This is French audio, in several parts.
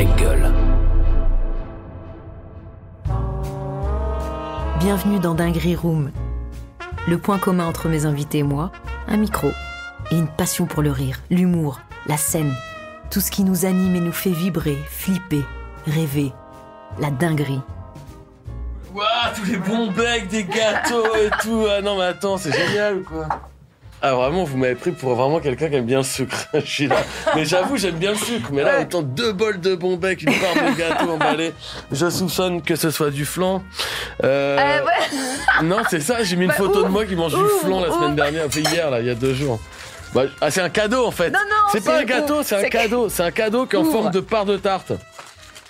avec gueule. Bienvenue dans Dinguerie Room. Le point commun entre mes invités et moi, un micro et une passion pour le rire, l'humour, la scène. Tout ce qui nous anime et nous fait vibrer, flipper, rêver. La dinguerie. Waouh, tous les bons becs, des gâteaux et tout. Ah non mais attends, c'est génial ou quoi? Ah vraiment, vous m'avez pris pour vraiment quelqu'un qui aime bien le sucre. Je suis là. Mais j'avoue, j'aime bien le sucre. Mais là, autant 2 bols de bons becs, une part de gâteau emballé. Je soupçonne que ce soit du flan. Non, c'est ça, j'ai mis une photo de moi qui mange du flan la semaine dernière. Enfin hier, là, il y a 2 jours. Bah, c'est un cadeau en fait. Non, c'est pas un gâteau, c'est un cadeau. C'est un cadeau qui est en forme de part de tarte.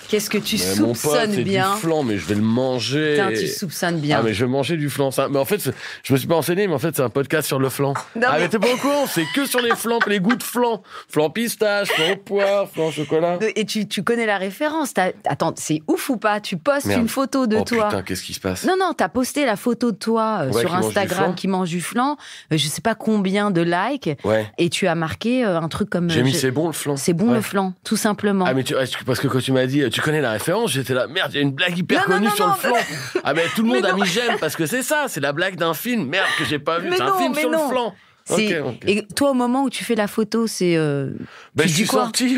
Qu'est-ce que tu mais soupçonnes mon pote, bien? C'est du flan, mais je vais le manger. Putain, tu soupçonnes bien. Ah, mais je vais manger du flan. Mais en fait, je me suis pas renseigné, mais en fait, c'est un podcast sur le flan. Non, mais t'es pas au courant, c'est que sur les flans, les goûts de flan. Flan pistache, flan au poire, flan au chocolat. Et tu connais la référence. Attends, c'est ouf ou pas? Tu postes une photo de toi. Putain, qu'est-ce qui se passe? Non, t'as posté la photo de toi sur Instagram qui mange du flan. Je sais pas combien de likes. Ouais. Et tu as marqué un truc comme... J'ai mis c'est bon le flan. C'est bon le flan, tout simplement. Ah, mais parce que quand tu m'as dit, tu connais la référence, j'étais là, merde, il y a une blague hyper connue sur le flan. Ah, mais tout le monde a mis j'aime parce que c'est ça, c'est la blague d'un film. Merde, que j'ai pas vu, c'est un film sur le flan. Okay. Et toi, au moment où tu fais la photo, c'est. Je suis sorti,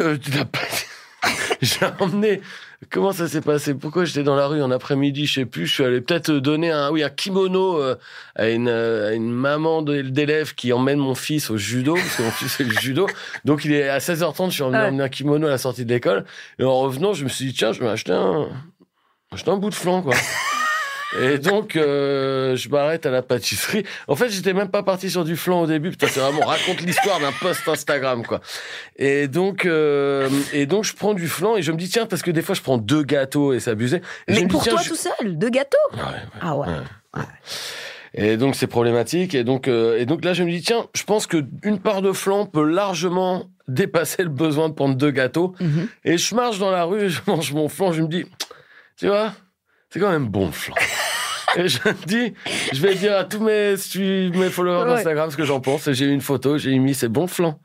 j'ai emmené. Comment ça s'est passé? Pourquoi j'étais dans la rue en après-midi? Je sais plus. Je suis allé peut-être donner un kimono à une maman d'élève qui emmène mon fils au judo, parce que mon fils fait le judo. Donc il est à 16h30, je suis emmené emmener un kimono à la sortie de l'école. Et en revenant, je me suis dit, tiens, je vais acheter un bout de flan, quoi. Et donc, je m'arrête à la pâtisserie. En fait, j'étais même pas parti sur du flan au début. Putain, c'est vraiment, raconte l'histoire d'un post Instagram, quoi. Et donc, je prends du flan et je me dis, tiens, parce que des fois, je prends 2 gâteaux et c'est abusé. Et mais pour toi tout seul, 2 gâteaux? Ah ouais. Et donc, c'est problématique. Et donc là, je me dis, tiens, je pense que une part de flan peut largement dépasser le besoin de prendre 2 gâteaux. Mm-hmm. Et je marche dans la rue, je mange mon flan, je me dis, tu vois, c'est quand même bon le flan. Et je me dis, je vais dire à tous mes followers d'Instagram ce que j'en pense. Et j'ai eu une photo, j'ai mis c'est bon flan.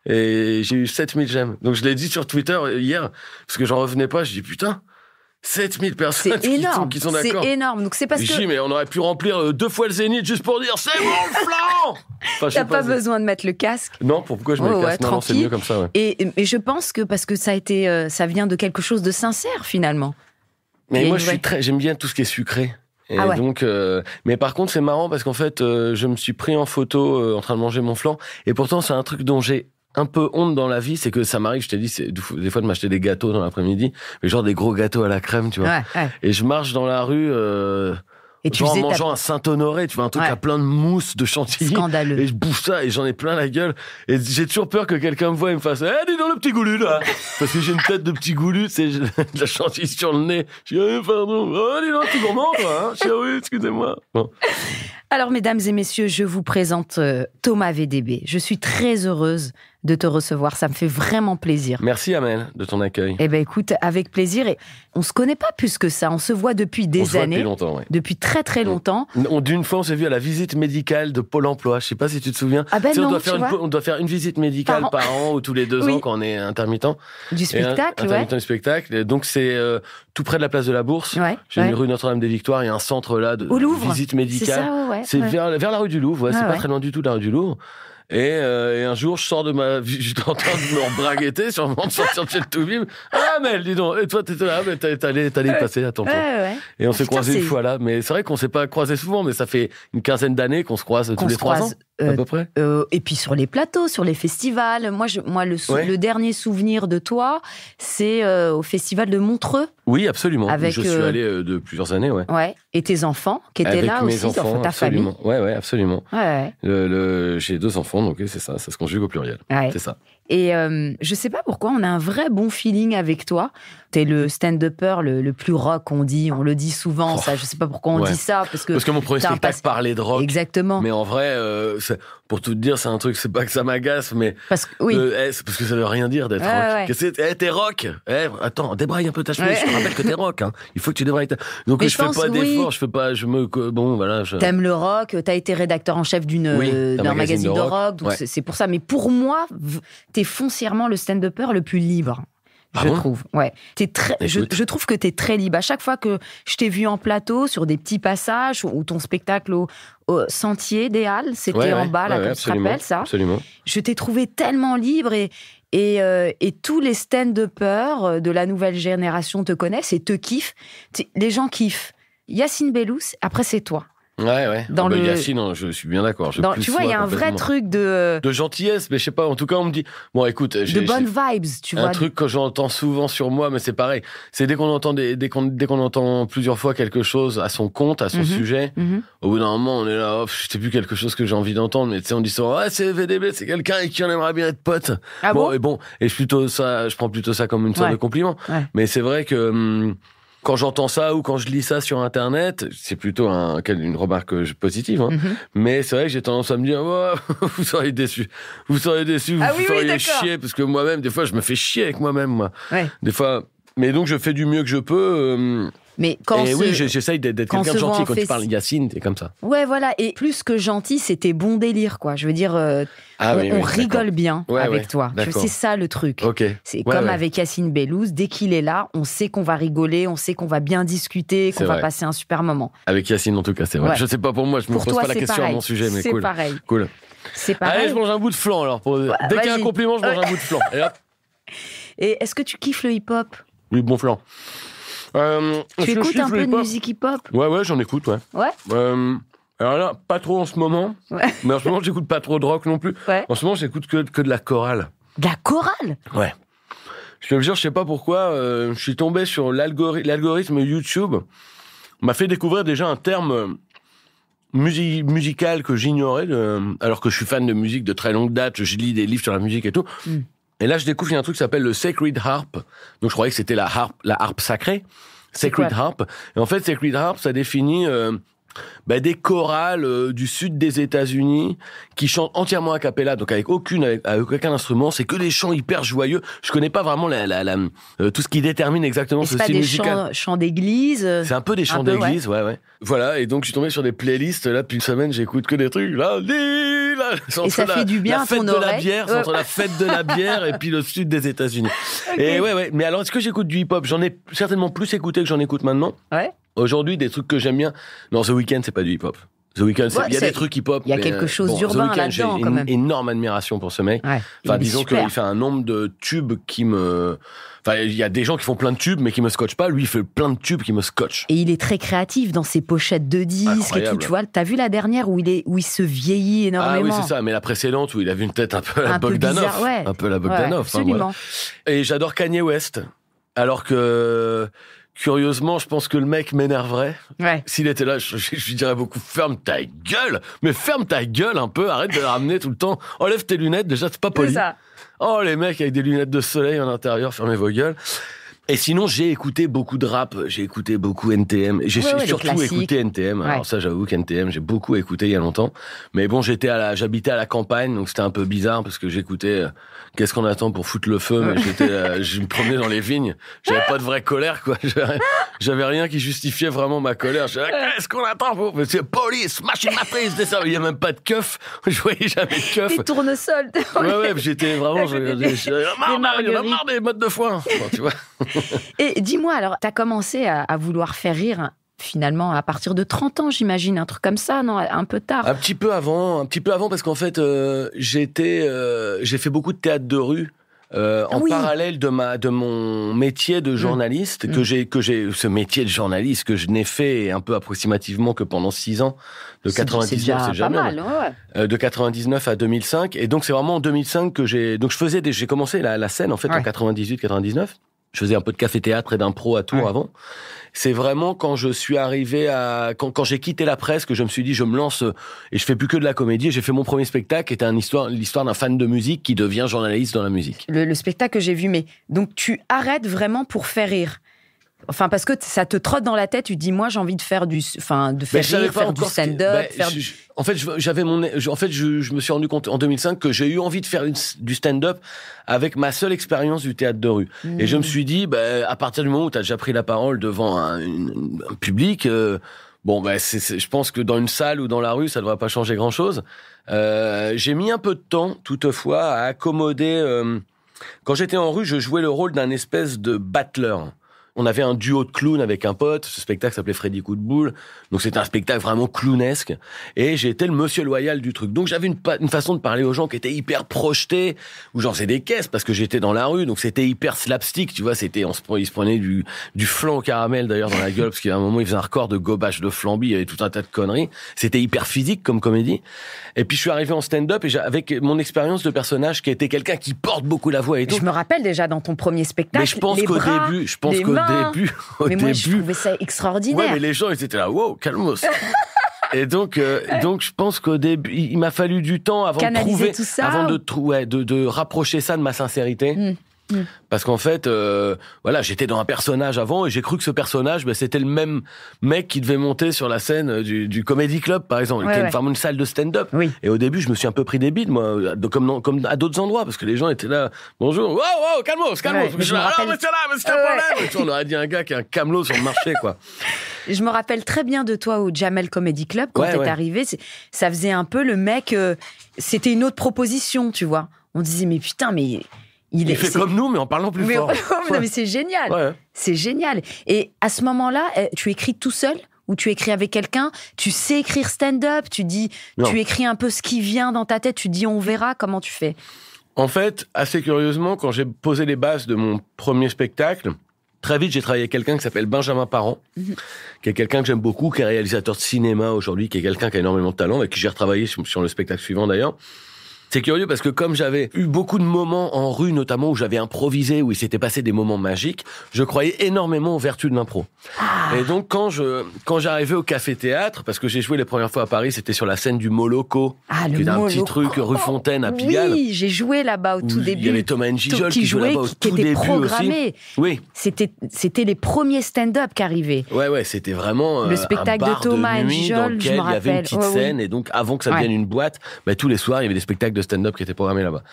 Et j'ai eu 7000 j'aime. Donc je l'ai dit sur Twitter hier, parce que j'en revenais pas. Je dis putain, 7000 personnes qui sont d'accord. C'est énorme. Donc c'est parce que. Mais on aurait pu remplir 2 fois le Zénith juste pour dire c'est bon le flan. Enfin, t'as pas besoin de mettre le casque. Non, pourquoi je mets le casque? Non, c'est mieux comme ça. Ouais. Et je pense que parce que ça vient de quelque chose de sincère finalement. Mais moi j'aime bien tout ce qui est sucré. Et donc, mais par contre, c'est marrant parce qu'en fait, je me suis pris en photo en train de manger mon flan. Et pourtant, c'est un truc dont j'ai un peu honte dans la vie, c'est que ça m'arrive, je t'ai dit, c'est des fois de m'acheter des gâteaux dans l'après-midi, mais genre des gros gâteaux à la crème, tu vois. Ouais. Et je marche dans la rue, et tu en mangeant un Saint-Honoré, tu vois, un truc à plein de mousse, de chantilly. Scandaleux. Et je bouffe ça et j'en ai plein la gueule. Et j'ai toujours peur que quelqu'un me voie et me fasse, dis donc le petit goulu, là. Parce que j'ai une tête de petit goulu, c'est de la chantilly sur le nez. Je dis, pardon. Oh, dis donc, tu gourmand, toi, hein. Je dis, oui, excusez-moi. Bon. Alors, mesdames et messieurs, je vous présente Thomas VDB. Je suis très heureuse de te recevoir. Ça me fait vraiment plaisir. Merci, Amel, de ton accueil. Eh ben, écoute, avec plaisir. Et on se connaît pas plus que ça. On se voit depuis des années. Depuis longtemps, oui. Depuis très, très longtemps. D'une fois, on s'est vu à la visite médicale de Pôle emploi. Je sais pas si tu te souviens. Ah ben non, on doit faire une visite médicale par an ou tous les 2 ans quand on est intermittent. Du spectacle, intermittent du spectacle. Et donc, c'est tout près de la place de la Bourse. J'ai une rue Notre-Dame-des-Victoires. Il y a un centre là de visite médicale. C'est vers la rue du Louvre. C'est pas très loin du tout de la rue du Louvre. Et un jour, je sors de j'étais en train de me rebraguetter, sûrement de sortir de chez le Toubib. Ah, Mel, dis donc, et toi, t'étais là, mais t'allais passer à ton tour. Et on s'est croisés une fois là, mais c'est vrai qu'on s'est pas croisés souvent, mais ça fait une quinzaine d'années qu'on se croise tous les 3 ans, à peu près. Et puis sur les plateaux, sur les festivals. Moi, le dernier souvenir de toi, c'est au festival de Montreux. Oui, absolument. Je suis allé de plusieurs années, Ouais. Et tes enfants qui étaient là aussi, ta famille. Ouais, absolument. Ouais. J'ai 2 enfants, donc c'est ça se conjugue au pluriel. Ouais. C'est ça. Et je sais pas pourquoi, on a un vrai bon feeling avec toi. T'es le stand-upper le plus rock, on le dit souvent, ça. Je sais pas pourquoi on dit ça. Parce que mon premier spectacle parlait de rock. Exactement. Mais en vrai, pour tout te dire, c'est un truc, c'est pas que ça m'agace, mais. C'est parce que ça veut rien dire d'être rock. T'es rock. Attends, débraille un peu ta chemise. Je te rappelle que t'es rock, hein. Il faut que tu débrailles Donc, je fais pas d'efforts, bon, voilà. T'aimes le rock, t'as été rédacteur en chef d'un magazine de rock. Donc c'est pour ça. Mais pour moi, t'es foncièrement le stand-upper le plus libre. je trouve. Ouais. Je trouve que t'es très libre. À chaque fois que je t'ai vu en plateau, sur des petits passages, ou ton spectacle au Sentier des Halles, c'était en bas, là, comme tu te rappelles, ça. Absolument. Je t'ai trouvé tellement libre et tous les stand-uppers de la nouvelle génération te connaissent et te kiffent. Les gens kiffent. Yacine Bellous, après c'est toi. Ouais. Yacine, je suis bien d'accord. Tu vois, il y a un vrai truc de gentillesse, mais je sais pas, en tout cas, on me dit... Bon, écoute... De bonnes vibes, tu vois. Un truc que j'entends souvent sur moi, mais c'est pareil. C'est dès qu'on entend plusieurs fois quelque chose à son compte, à son sujet, au bout d'un moment, on est là, je sais plus quelque chose que j'ai envie d'entendre, mais tu sais, on dit ça, c'est VDB, c'est quelqu'un avec qui on aimerait bien être pote. Ah bon? Et je prends plutôt ça comme une sorte de compliment. Ouais. Mais c'est vrai que... Quand j'entends ça ou quand je lis ça sur Internet, c'est plutôt une remarque positive. Hein. Mais c'est vrai que j'ai tendance à me dire, vous seriez déçus. Vous feriez chier. Parce que moi-même, des fois, je me fais chier avec moi-même. Moi. Ouais. Des fois... Mais donc, je fais du mieux que je peux. Mais quand j'essaye d'être quelqu'un de gentil. Quand tu parles Yacine, t'es comme ça. Ouais, voilà. Et plus que gentil, c'était bon délire, quoi. Je veux dire, on rigole bien avec toi. C'est ça le truc. Okay. C'est comme avec Yacine Bellous. Dès qu'il est là, on sait qu'on va rigoler, on sait qu'on va bien discuter, qu'on va passer un super moment. Avec Yacine, en tout cas, c'est vrai. Ouais. Je sais pas pour moi, je me pose pas la question à mon sujet, mais cool. C'est pareil. Cool. C'est pareil. Allez, je mange un bout de flan, alors. Dès qu'il y a un compliment, je mange un bout de flan. Et est-ce que tu kiffes le hip-hop? Oui, bon flan. Tu écoutes un peu de musique hip-hop? Ouais, j'en écoute, ouais. Alors là, pas trop en ce moment. Ouais. Mais en ce moment, j'écoute pas trop de rock non plus. Ouais. En ce moment, j'écoute que de la chorale. De la chorale? Ouais. Je te jure, je sais pas pourquoi, je suis tombé sur l'algorithme YouTube. M'a fait découvrir déjà un terme musical que j'ignorais, alors que je suis fan de musique de très longue date, je lis des livres sur la musique et tout. Et là, je découvre qu'il y a un truc qui s'appelle le Sacred Harp. Donc, je croyais que c'était la harpe sacrée. Sacred Harp. Et en fait, Sacred Harp, ça définit des chorales du sud des États-Unis qui chantent entièrement a cappella, donc avec aucun instrument. C'est que des chants hyper joyeux. Je connais pas vraiment tout ce qui détermine exactement ce style musical. C'est pas des chants d'église. C'est un peu des chants d'église, ouais. Voilà. Et donc, je suis tombé sur des playlists. Là, depuis une semaine, j'écoute que des trucs. Et ça fait du bien à ton oreille. Entre la fête de la bière et puis le sud des États-Unis. Okay. Et ouais. Mais alors, est-ce que j'écoute du hip-hop? J'en ai certainement plus écouté que j'en écoute maintenant. Ouais. Aujourd'hui, des trucs que j'aime bien. Non, The Weeknd, c'est pas du hip-hop. The Weeknd, il y a des trucs hip-hop. Il y a quelque chose d'urbain là-dedans, quand même. J'ai une énorme admiration pour ce mec. Ouais, enfin, disons qu'il fait un nombre de tubes qui me... Enfin, il y a des gens qui font plein de tubes, mais qui me scotchent pas. Lui, il fait plein de tubes qui me scotchent. Et il est très créatif dans ses pochettes de disques et tout. Tu vois, t'as vu la dernière où il se vieillit énormément? Ah oui, c'est ça. Mais la précédente, où il avait une tête un peu la Bogdanov. Bizarre, ouais. Un peu la Bogdanov. Absolument. Hein, voilà. Et j'adore Kanye West. Alors que... Curieusement, je pense que le mec m'énerverait. Ouais. S'il était là, je lui dirais beaucoup, ferme ta gueule! Mais ferme ta gueule un peu, arrête de la ramener tout le temps. Enlève tes lunettes, déjà, c'est pas poli. C'est ça. Oh, les mecs avec des lunettes de soleil en intérieur, fermez vos gueules. Et sinon, j'ai écouté beaucoup de rap, j'ai écouté beaucoup NTM. J'ai surtout écouté NTM. Alors ça, j'avoue qu'NTM, j'ai beaucoup écouté il y a longtemps. Mais bon, j'habitais à la campagne, donc c'était un peu bizarre parce que j'écoutais Qu'est-ce qu'on attend pour foutre le feu? Mais je me promenais dans les vignes. J'avais pas de vraie colère, quoi. J'avais rien qui justifiait vraiment ma colère. Qu'est-ce qu'on attend pour? Mais c'est police, machine matrice, c'est ça. Il y a même pas de keuf. Je voyais jamais de keuf. Des tournesols. Ouais, j'étais vraiment, marre des modes de foin. Bon, tu vois. Et dis-moi, alors, t'as commencé à vouloir faire rire finalement à partir de 30 ans, j'imagine, un truc comme ça, non? Un peu tard. Un petit peu avant parce qu'en fait, j'ai fait beaucoup de théâtre de rue. En parallèle de mon métier de journaliste, ce métier de journaliste que je n'ai fait un peu approximativement que pendant 6 ans, de 99, c'est jamais pas mal, ouais. De 99 à 2005, et donc c'est vraiment en 2005 que j'ai commencé la scène en fait en 98-99. Je faisais un peu de café-théâtre et d'impro à Tours avant. C'est vraiment quand je suis arrivé quand j'ai quitté la presse que je me suis dit je me lance et je fais plus que de la comédie. Et j'ai fait mon premier spectacle qui était l'histoire d'un fan de musique qui devient journaliste dans la musique. Le spectacle que j'ai vu, mais donc tu arrêtes vraiment pour faire rire. Enfin, parce que ça te trotte dans la tête, tu te dis, moi, j'ai envie de faire du stand-up, En fait, je me suis rendu compte en 2005 que j'ai eu envie de faire du stand-up avec ma seule expérience du théâtre de rue. Et je me suis dit, à partir du moment où tu as déjà pris la parole devant un public, je pense que dans une salle ou dans la rue, ça devrait pas changer grand-chose. J'ai mis un peu de temps, toutefois, à accommoder Quand j'étais en rue, je jouais le rôle d'un espèce de battleur. On avait un duo de clowns avec un pote. Ce spectacle s'appelait Freddy Coup de Boule. Donc, c'était un spectacle vraiment clownesque. Et j'étais le monsieur loyal du truc. Donc, j'avais une façon de parler aux gens qui était hyper projetée, où j'en faisais des caisses parce que j'étais dans la rue. Donc, c'était hyper slapstick, tu vois. Il se prenait du flan au caramel, d'ailleurs, dans la gueule, parce qu'à un moment, il faisait un record de gobage de flambi. Il y avait tout un tas de conneries. C'était hyper physique comme comédie. Et puis, je suis arrivé en stand-up et avec mon expérience de personnage qui était quelqu'un qui porte beaucoup la voix et tout. Je me rappelle déjà dans ton premier spectacle. Mais je pense qu'au début, moi, je trouvais ça extraordinaire. Ouais, mais les gens, ils étaient là, wow, calmos. Et donc, je pense qu'au début, il m'a fallu du temps avant canaliser de trouver, tout ça, avant de rapprocher ça de ma sincérité. Parce qu'en fait, j'étais dans un personnage avant et j'ai cru que ce personnage, c'était le même mec qui devait monter sur la scène du Comedy Club, par exemple, qui est vraiment une salle de stand-up. Oui. Et au début, je me suis un peu pris des bides, moi, comme à d'autres endroits, parce que les gens étaient là, bonjour, wow, calmos. Je suis là, mais c'est un problème. On aurait dit un gars qui a un camelot sur le marché, quoi. Je me rappelle très bien de toi au Jamel Comedy Club quand t'es arrivé. Ça faisait un peu le mec. C'était une autre proposition, tu vois. On disait mais putain, mais il fait comme nous, mais en parlant plus fort. Non, mais c'est génial. Ouais. C'est génial. Et à ce moment-là, tu écris tout seul ou tu écris avec quelqu'un? Tu sais écrire stand-up? Tu écris un peu ce qui vient dans ta tête? Tu dis on verra? Comment tu fais? En fait, assez curieusement, quand j'ai posé les bases de mon premier spectacle, très vite, j'ai travaillé avec quelqu'un qui s'appelle Benjamin Parent, qui est quelqu'un que j'aime beaucoup, qui est réalisateur de cinéma aujourd'hui, qui est quelqu'un qui a énormément de talent, avec qui j'ai retravaillé sur le spectacle suivant d'ailleurs. C'est curieux parce que comme j'avais eu beaucoup de moments en rue, notamment où j'avais improvisé, où il s'était passé des moments magiques, je croyais énormément aux vertus de l'impro. Et donc quand j'arrivais au café-théâtre, parce que j'ai joué les premières fois à Paris, c'était sur la scène du Moloko, qui est un petit truc rue Fontaine à Pigalle. Oui, j'ai joué là-bas au tout début. Il y avait Thomas Njijol qui jouait là-bas au tout début programmé. Aussi. Oui. C'était les premiers stand-up qui arrivaient. Ouais, c'était vraiment le spectacle un bar de Thomas nuit Njijol, dans lequel il y avait une petite scène, et donc avant que ça devienne une boîte, tous les soirs il y avait des spectacles de stand-up qui étaient programmés là-bas.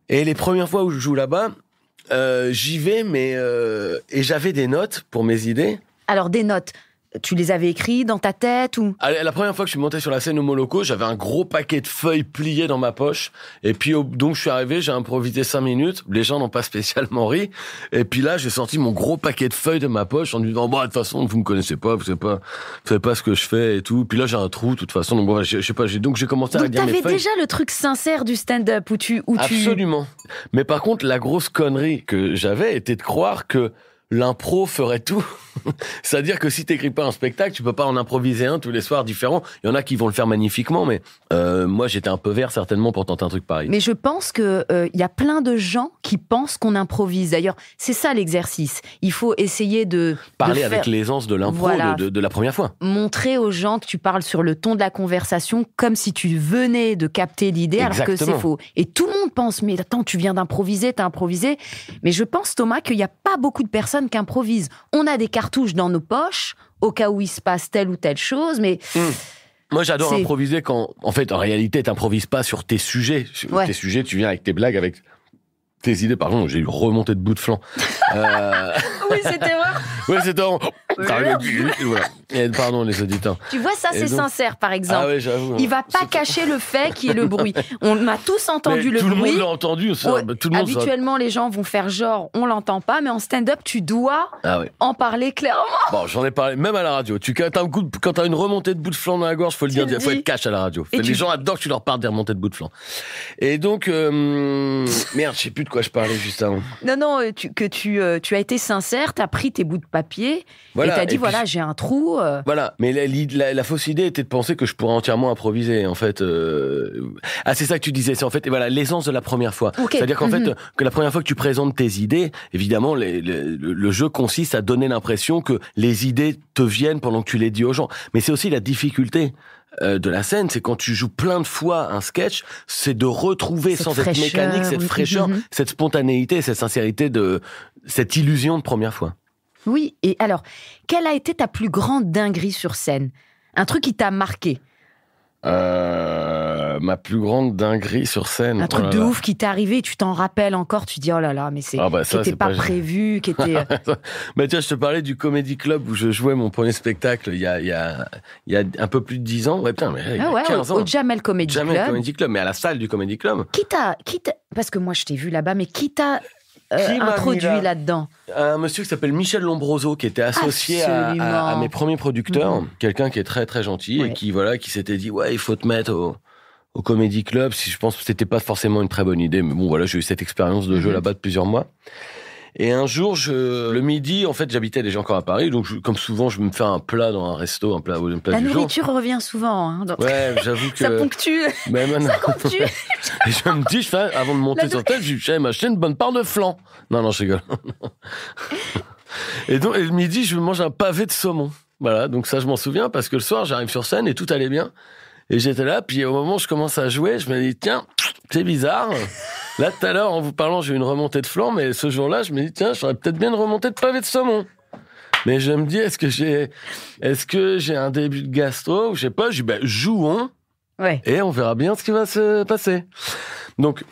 Et les premières fois où je joue là-bas, j'y vais, et j'avais des notes pour mes idées. Alors des notes, tu les avais écrites dans ta tête ou? La première fois que je suis monté sur la scène au Moloko, j'avais un gros paquet de feuilles pliées dans ma poche. Et puis donc je suis arrivé, j'ai improvisé 5 minutes. Les gens n'ont pas spécialement ri. Et puis là, j'ai sorti mon gros paquet de feuilles de ma poche en me disant, de toute façon, vous me connaissez pas, vous savez pas ce que je fais et tout. Puis là, j'ai un trou, de toute façon. Donc je sais pas. Donc j'ai commencé à dire mes feuilles. Donc t'avais déjà le truc sincère du stand-up Absolument. Mais par contre, la grosse connerie que j'avais était de croire que l'impro ferait tout. C'est-à-dire que si t'écris pas un spectacle, tu peux pas en improviser un tous les soirs différents. Il y en a qui vont le faire magnifiquement, mais moi j'étais un peu vert certainement pour tenter un truc pareil. Mais je pense que y a plein de gens qui pensent qu'on improvise. D'ailleurs, c'est ça l'exercice. Il faut essayer de parler avec l'aisance de l'impro de la première fois. Montrer aux gens que tu parles sur le ton de la conversation comme si tu venais de capter l'idée. Exactement. Alors que c'est faux. Et tout le monde pense, mais attends, tu viens d'improviser, t'as improvisé. Mais je pense, Thomas, qu'il y a pas beaucoup de personnes qui improvisent. On a des cartouches dans nos poches au cas où il se passe telle ou telle chose, mais moi j'adore improviser quand en réalité t'improvises pas sur tes sujets. Tes sujets, tu viens avec tes blagues, avec tes idées. Pardon, j'ai eu remonté de bout de flanc. Oui, c'était vrai. Oui, c'était voilà. Et pardon les auditeurs. Tu vois, ça c'est sincère par exemple. Ah ouais, j'avoue. Il va pas cacher le fait qu'il y ait le bruit. On a tous entendu le bruit. Tout le monde l'a entendu. Tout le monde habituellement, les gens vont faire genre on l'entend pas, mais en stand-up, tu dois en parler clairement. Bon, j'en ai parlé même à la radio. Quand t'as une remontée de bout de flanc dans la gorge, faut le dire, faut être cash à la radio. Les gens adorent que tu leur parles des remontées de bout de flanc. Et donc merde, je sais plus de quoi je parlais juste avant. Non, tu as été sincère, t'as pris tes bouts de papier et t'as dit voilà, j'ai un trou. Voilà, mais la fausse idée était de penser que je pourrais entièrement improviser. En fait, c'est ça que tu disais. C'est en fait, l'aisance de la première fois. Okay. C'est-à-dire qu'en fait, que la première fois que tu présentes tes idées, évidemment, le jeu consiste à donner l'impression que les idées te viennent pendant que tu les dis aux gens. Mais c'est aussi la difficulté de la scène, c'est quand tu joues plein de fois un sketch, c'est de retrouver sans être mécanique cette fraîcheur, cette spontanéité, cette sincérité cette illusion de première fois. Oui, et alors, quelle a été ta plus grande dinguerie sur scène? Un truc qui t'a marqué? ma plus grande dinguerie sur scène. Un truc de ouf qui t'est arrivé, tu t'en rappelles encore, tu dis oh là là, mais qui n'était pas prévu, qui était... Bah tiens, je te parlais du Comedy Club où je jouais mon premier spectacle il y a un peu plus de 10 ans. Ouais, putain, mais il y a 15 ans. Au Jamel Comedy Club. Jamel Comedy Club, mais à la salle du Comedy Club. Qui t'a... Parce que moi, je t'ai vu là-bas, mais qui t'a introduit là-dedans? Un monsieur qui s'appelle Michel Lombroso, qui était associé à mes premiers producteurs. Quelqu'un qui est très, très gentil et qui s'était dit, ouais, il faut te mettre au Comedy Club. Je pense que c'était pas forcément une très bonne idée, mais bon, voilà, j'ai eu cette expérience de jeu là-bas de plusieurs mois. Et un jour, le midi, en fait, j'habitais déjà encore à Paris, donc comme souvent, je me fais un plat dans un resto, un plat du jour. La nourriture revient souvent. Hein, donc... Ouais, j'avoue que... Ça ponctue. Mais maintenant... Ça ponctue. Et je me dis, avant de monter sur tête, j'allais m'acheter une bonne part de flan. Non, je rigole. Et donc, le midi, je mange un pavé de saumon. Voilà, donc ça, je m'en souviens, parce que le soir, j'arrive sur scène et tout allait bien. Et j'étais là, puis au moment où je commence à jouer, je me dis, tiens, c'est bizarre. Là, tout à l'heure, en vous parlant, j'ai eu une remontée de flan, mais ce jour-là, je me dis, tiens, j'aurais peut-être bien une remontée de pavé de saumon. Mais je me dis, est-ce que j'ai un début de gastro, ou je sais pas, je dis, jouons. Ouais. Et on verra bien ce qui va se passer. Donc,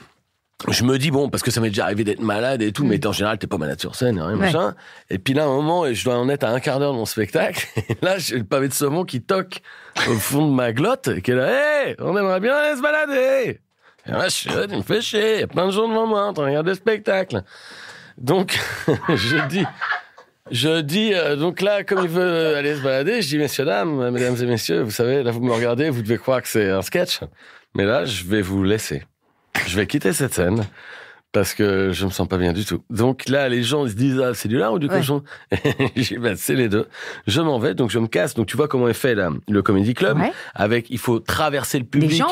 je me dis, bon, parce que ça m'est déjà arrivé d'être malade et tout, mais en général, t'es pas malade sur scène, rien, machin. Et puis là, à un moment, et je dois en être à un quart d'heure de mon spectacle, et là, j'ai le pavé de saumon qui toque au fond de ma glotte, et qui est là, hey, on aimerait bien aller se balader. Et là, il me fait chier, il y a plein de gens devant moi, en train de regarder le spectacle. Donc, je dis, donc là, comme il veut aller se balader, je dis, messieurs, dames, mesdames et messieurs, vous savez, là, vous me regardez, vous devez croire que c'est un sketch. Mais là, je vais vous laisser. Je vais quitter cette scène parce que je me sens pas bien du tout. Donc là, les gens ils se disent c'est du lard ou du cochon. Je dis c'est les deux. Je m'en vais, donc je me casse. Donc tu vois comment est fait le Comedy Club. Avec il faut traverser le public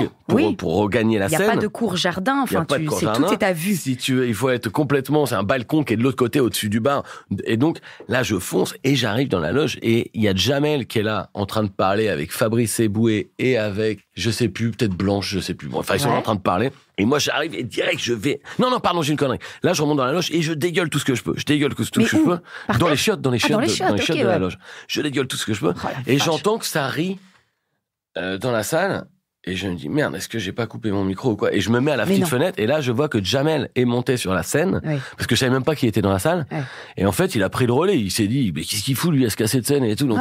pour regagner la scène. Il y a pas de court jardin. Enfin, tout est à vue. Si tu veux, il faut être complètement. C'est un balcon qui est de l'autre côté, au-dessus du bar. Et donc là, je fonce et j'arrive dans la loge et il y a Jamel qui est là en train de parler avec Fabrice Eboué et avec je sais plus, peut-être Blanche, je sais plus. Bon, enfin ils sont en train de parler. Et moi, j'arrive et direct, je vais... Non, pardon, j'ai une connerie. Là, je remonte dans la loge et je dégueule tout ce que je peux. Je dégueule tout ce que je peux. Dans les chiottes de la loge. Je dégueule tout ce que je peux. Et j'entends que ça rit dans la salle. Et je me dis, merde, est-ce que j'ai pas coupé mon micro ou quoi? Et je me mets à la petite fenêtre. Et là, je vois que Jamel est monté sur la scène. Parce que je savais même pas qui était dans la salle. Et en fait, il a pris le relais. Il s'est dit, mais qu'est-ce qu'il fout, lui, à se casser de scène et tout. Donc,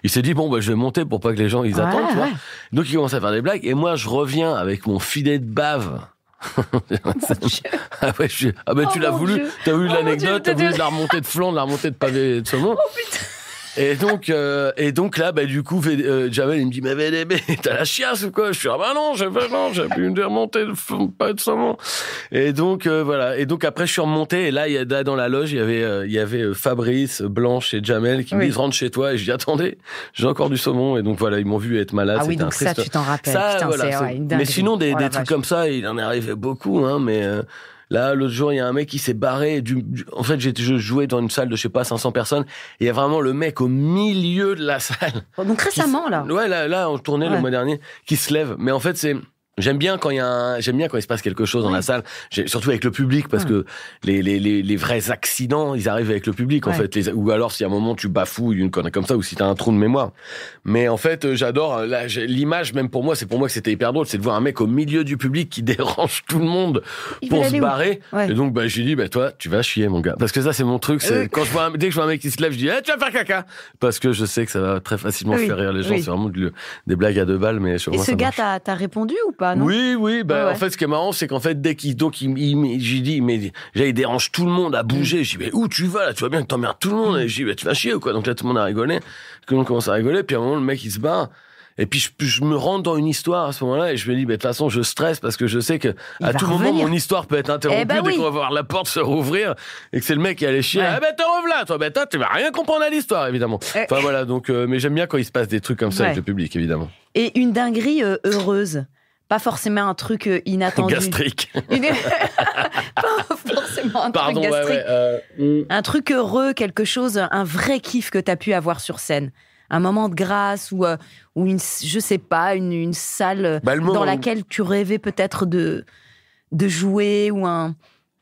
il s'est dit, bon, je vais monter pour pas que les gens, ils attendent, tu vois. Donc, il commence à faire des blagues. Et moi, je reviens avec mon filet de bave. Tu l'as voulu. T'as voulu l'anecdote, t'as voulu de la remontée de flan, de la remontée de pavé de saumon. Oh putain. Et donc là, du coup, Jamel, il me dit, mais t'as la chiasse ou quoi? Je suis, non, j'ai pu une remontée de pas de saumon. Et donc, voilà. Et donc, après, je suis remonté, et là, dans la loge, il y avait Fabrice, Blanche et Jamel qui me disent, rentre chez toi. Et je dis, attendez, j'ai encore du saumon. Et donc, voilà, ils m'ont vu être malade. Ah oui, donc ça, tu t'en rappelles. Ça, putain, voilà, une dinguerie. Mais sinon, des trucs comme ça, il en est arrivé beaucoup, hein, mais, là, l'autre jour, il y a un mec qui s'est barré. En fait, je jouais dans une salle de, 500 personnes. Et il y a vraiment le mec au milieu de la salle. Donc récemment, là. Ouais, là, on tournait le mois dernier, qui se lève. Mais en fait, j'aime bien quand il se passe quelque chose dans la salle, surtout avec le public, parce que les vrais accidents, ils arrivent avec le public, en fait. Ou alors, si à un moment tu bafouilles une connerie comme ça, ou si t'as un trou de mémoire. Mais en fait, j'adore, l'image, même pour moi que c'était hyper drôle, c'est de voir un mec au milieu du public qui dérange tout le monde pour se barrer. Et donc, j'ai dit, toi, tu vas chier, mon gars. Parce que ça, c'est mon truc, c'est quand dès que je vois un mec qui se lève, je dis, tu vas faire caca. Parce que je sais que ça va très facilement faire rire les gens. C'est vraiment des blagues à 2 balles, mais sur moi, ce gars, t'as répondu ou pas? Non, oui. En fait, ce qui est marrant, c'est qu'en fait, dès qu'il j'ai dit, mais il dérange tout le monde à bouger. Je dis, mais où tu vas, là? Tu vois bien que t'emmerdes tout le monde. Et je dis, tu vas chier ou quoi? Donc là, tout le monde a rigolé. Tout le monde commence à rigoler. Puis à un moment, le mec, il se barre. Et puis, je me rentre dans une histoire à ce moment-là. Et je me dis, de toute façon, je stresse parce que je sais que à tout moment, mon histoire peut être interrompue dès qu'on va voir la porte se rouvrir et que c'est le mec qui allait chier. Te revoilà, toi. Toi, tu vas rien comprendre à l'histoire, évidemment. Enfin, voilà. Donc, mais j'aime bien quand il se passe des trucs comme ça avec le public, évidemment. Et une dinguerie heureuse. Pas forcément un truc inattendu. Gastrique. Pas forcément un truc gastrique. Un truc heureux, quelque chose, un vrai kiff que t'as pu avoir sur scène. Un moment de grâce ou une, je sais pas, une salle dans laquelle tu rêvais peut-être de jouer ou un...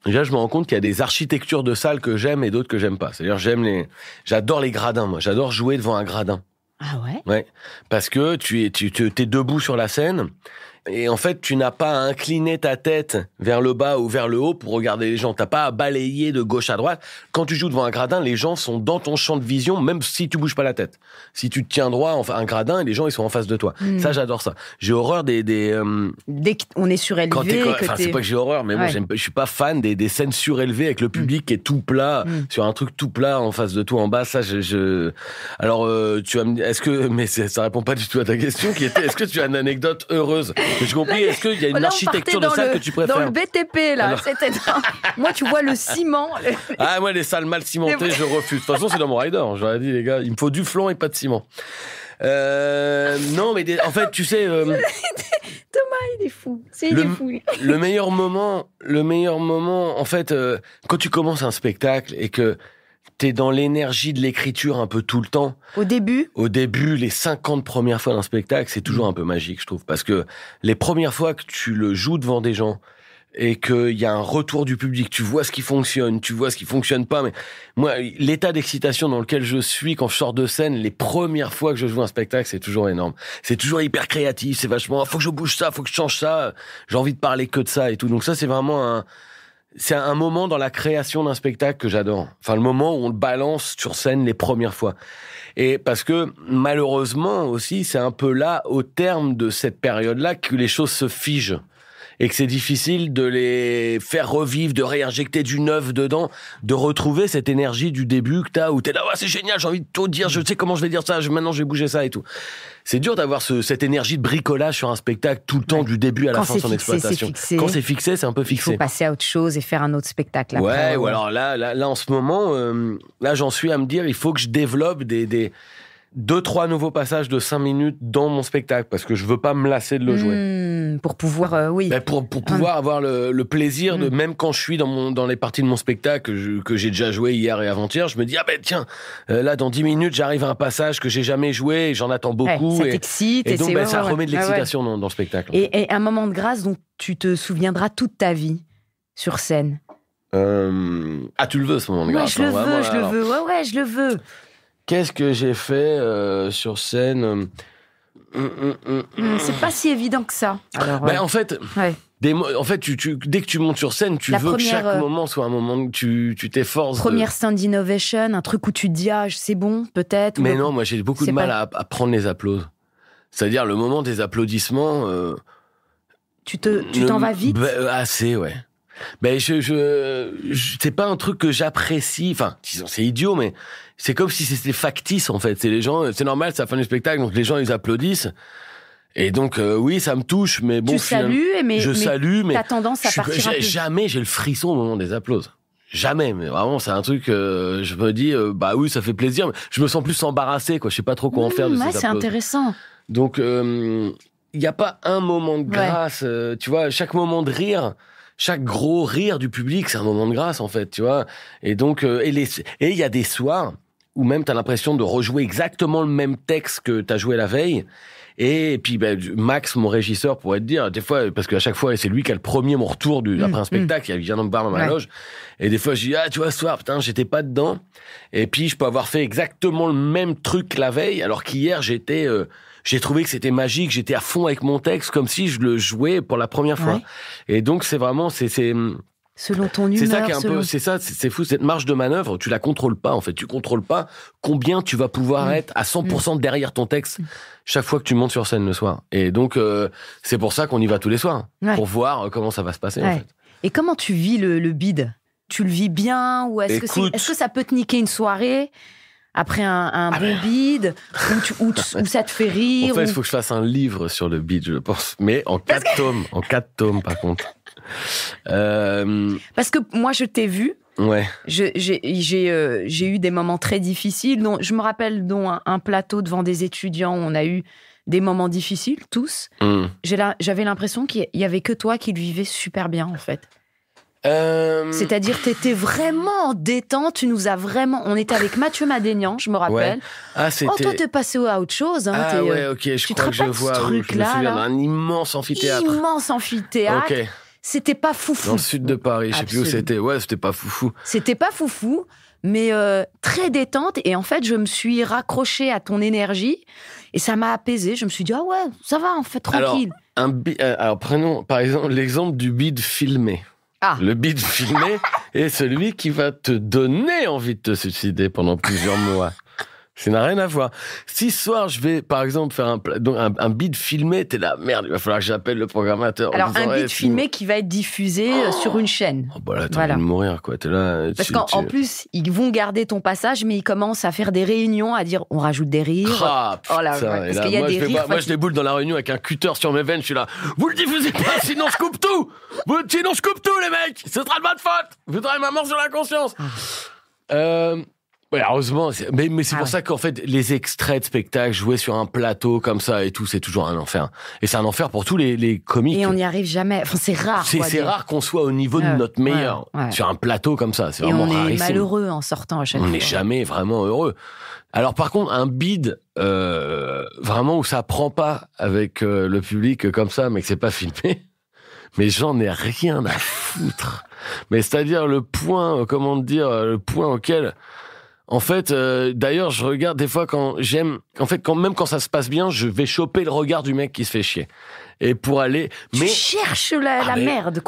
Déjà, je me rends compte qu'il y a des architectures de salles que j'aime et d'autres que j'aime pas. C'est-à-dire, j'adore les gradins, moi. J'adore jouer devant un gradin. Ah ouais? Ouais. Parce que t'es debout sur la scène. Et en fait, tu n'as pas à incliner ta tête vers le bas ou vers le haut pour regarder les gens. T'as pas à balayer de gauche à droite. Quand tu joues devant un gradin, les gens sont dans ton champ de vision, même si tu bouges pas la tête. Si tu te tiens droit, enfin, un gradin, et les gens, ils sont en face de toi. Ça, j'adore ça. J'ai horreur des dès qu'on est surélevé. C'est pas que j'ai horreur, mais moi, je suis pas fan des scènes surélevées avec le public qui est tout plat, sur un truc tout plat en face de toi, en bas. Ça, Alors, tu vas me dire, mais ça répond pas du tout à ta question, qui était, est-ce que tu as une anecdote heureuse? J'ai compris, est-ce qu'il y a une architecture de salle que tu préfères? Dans le BTP, là. Moi, tu vois le ciment. Ah, moi, les salles mal cimentées, je refuse. De toute façon, c'est dans mon rider. J'aurais dit, les gars, il me faut du flanc et pas de ciment. Non, mais en fait, tu sais... Thomas, il est fou. Il est fou. Le meilleur moment, en fait, quand tu commences un spectacle et que t'es dans l'énergie de l'écriture un peu tout le temps. Au début, les 50 premières fois d'un spectacle, c'est toujours un peu magique, je trouve. Parce que les premières fois que tu le joues devant des gens et qu'il y a un retour du public, tu vois ce qui fonctionne, tu vois ce qui fonctionne pas. Mais moi, l'état d'excitation dans lequel je suis quand je sors de scène, les premières fois que je joue un spectacle, c'est toujours énorme. C'est toujours hyper créatif, c'est vachement, faut que je bouge ça, faut que je change ça, j'ai envie de parler que de ça et tout. Donc ça, c'est vraiment c'est un moment dans la création d'un spectacle que j'adore. Enfin, le moment où on le balance sur scène les premières fois. Et parce que, malheureusement aussi, c'est un peu là, au terme de cette période-là, que les choses se figent. Et que c'est difficile de les faire revivre, de réinjecter du neuf dedans, de retrouver cette énergie du début que t'as, où t'es là, ouais, c'est génial, j'ai envie de tout dire, je sais comment je vais dire ça, maintenant je vais bouger ça et tout. C'est dur d'avoir cette énergie de bricolage sur un spectacle tout le temps, du début à la fin de son exploitation. Quand c'est fixé, c'est un peu fixé. Il faut passer à autre chose et faire un autre spectacle après. Ouais, ou alors là, en ce moment, là, j'en suis à me dire, il faut que je développe des 2-3 nouveaux passages de 5 minutes dans mon spectacle, parce que je veux pas me lasser de le jouer. Pour pouvoir, oui. Ben pour pouvoir avoir le plaisir de, même quand je suis dans les parties de mon spectacle que j'ai déjà joué hier et avant-hier, je me dis, ah ben tiens, là dans 10 minutes, j'arrive à un passage que j'ai jamais joué et j'en attends beaucoup. Ça t'excite. Et donc, ça remet de l'excitation dans le spectacle. Et un moment de grâce dont tu te souviendras toute ta vie sur scène. Ah, tu le veux, ce moment de grâce? Je le veux. Ouais, je le veux. Qu'est-ce que j'ai fait sur scène? C'est pas si évident que ça. Alors, en fait, dès que tu montes sur scène, tu veux que chaque moment soit un moment où tu t'efforces. Première stand innovation, un truc où tu te dis, c'est bon, peut-être. Mais non, moi j'ai beaucoup de mal à prendre les applaudissements. C'est-à-dire le moment des applaudissements. Tu t'en vas vite? Assez, ouais. C'est pas un truc que j'apprécie. Enfin, disons, c'est idiot, mais c'est comme si c'était factice, en fait. C'est les gens, c'est normal, c'est la fin du spectacle, donc les gens, ils applaudissent. Et donc, oui, ça me touche, mais bon. Je salue, mais t'as tendance à partir un peu. Jamais j'ai le frisson au moment des applaudissements. Jamais, mais vraiment, c'est un truc, je me dis, oui, ça fait plaisir, mais je me sens plus embarrassé, quoi. Je sais pas trop quoi en faire de ces applaudissements. C'est intéressant. Donc, il y a pas un moment de grâce, tu vois, chaque moment de rire, chaque gros rire du public, c'est un moment de grâce, en fait, tu vois. Et donc, et il y a des soirs où même t'as l'impression de rejouer exactement le même texte que t'as joué la veille. Et puis, Max, mon régisseur, pourrait te dire, des fois, parce qu'à chaque fois, c'est lui qui a le premier mon retour après un spectacle, il vient me voir dans ma loge. Et des fois, je dis, tu vois, ce soir, putain, j'étais pas dedans. Et puis, je peux avoir fait exactement le même truc la veille, alors qu'hier, j'ai trouvé que c'était magique, j'étais à fond avec mon texte, comme si je le jouais pour la première fois. Et donc, c'est vraiment, selon ton humeur. C'est ça qui est un peu, c'est fou, cette marge de manœuvre, tu la contrôles pas, en fait. Tu contrôles pas combien tu vas pouvoir être à 100% derrière ton texte chaque fois que tu montes sur scène le soir. Et donc, c'est pour ça qu'on y va tous les soirs. Pour voir comment ça va se passer, en fait. Et comment tu vis le bide? Tu le vis bien? Ou est-ce que ça peut te niquer une soirée après un bon bide, où ça te fait rire? En fait, il faut que je fasse un livre sur le bide, je pense. Mais en 4 tomes. En 4 tomes, par contre. Parce que moi, je t'ai vu. Ouais. J'ai eu des moments très difficiles. Je me rappelle un plateau devant des étudiants où on a eu des moments difficiles, tous. J'avais l'impression qu'il y avait que toi qui le vivais super bien, en fait. C'est-à-dire, t'étais vraiment en détente, tu nous as vraiment... On était avec Mathieu Madénian, je me rappelle. Toi, t'es passé à autre chose. Je crois que je vois. Je me souviens d'un immense amphithéâtre. C'était pas foufou. Dans le sud de Paris, je sais plus où c'était. Ouais, c'était pas foufou. C'était pas foufou, mais très détente. Et en fait, je me suis raccrochée à ton énergie et ça m'a apaisée. Je me suis dit, ah ouais, ça va, en fait, tranquille. Alors prenons par exemple l'exemple du bide filmé. Le bide filmé est celui qui va te donner envie de te suicider pendant plusieurs mois. Ça n'a rien à voir. Si ce soir, je vais, par exemple, faire un bide filmé, t'es là, merde, il va falloir que j'appelle le programmateur. Alors, un bide filmé qui va être diffusé sur une chaîne. Oh, bah là, t'as envie de mourir, quoi. T'es là. Parce qu'en plus, ils vont garder ton passage, mais ils commencent à faire des réunions, à dire, on rajoute des rires. Ah, putain. Parce qu'il y a des rires. Moi, je déboule dans la réunion avec un cutter sur mes veines, je suis là. Vous le diffusez pas, sinon je coupe tout! Sinon je coupe tout, les mecs! Ce sera de votre faute! Vous aurez ma mort sur la conscience! Ouais, heureusement, mais c'est pour ça qu'en fait, les extraits de spectacles joués sur un plateau comme ça et tout, c'est toujours un enfer. Et c'est un enfer pour tous les comiques. Et on n'y arrive jamais. Enfin, c'est rare. C'est rare qu'on soit au niveau de notre meilleur sur un plateau comme ça. C'est vraiment rarissime. Et on est malheureux en sortant à chaque fois. On n'est jamais vraiment heureux. Alors par contre, un bide vraiment où ça prend pas avec le public comme ça, mais que c'est pas filmé. Mais j'en ai rien à foutre. Mais c'est-à-dire le point auquel... En fait, d'ailleurs, je regarde des fois même quand ça se passe bien, je vais choper le regard du mec qui se fait chier. Et pour aller... Tu cherches la merde,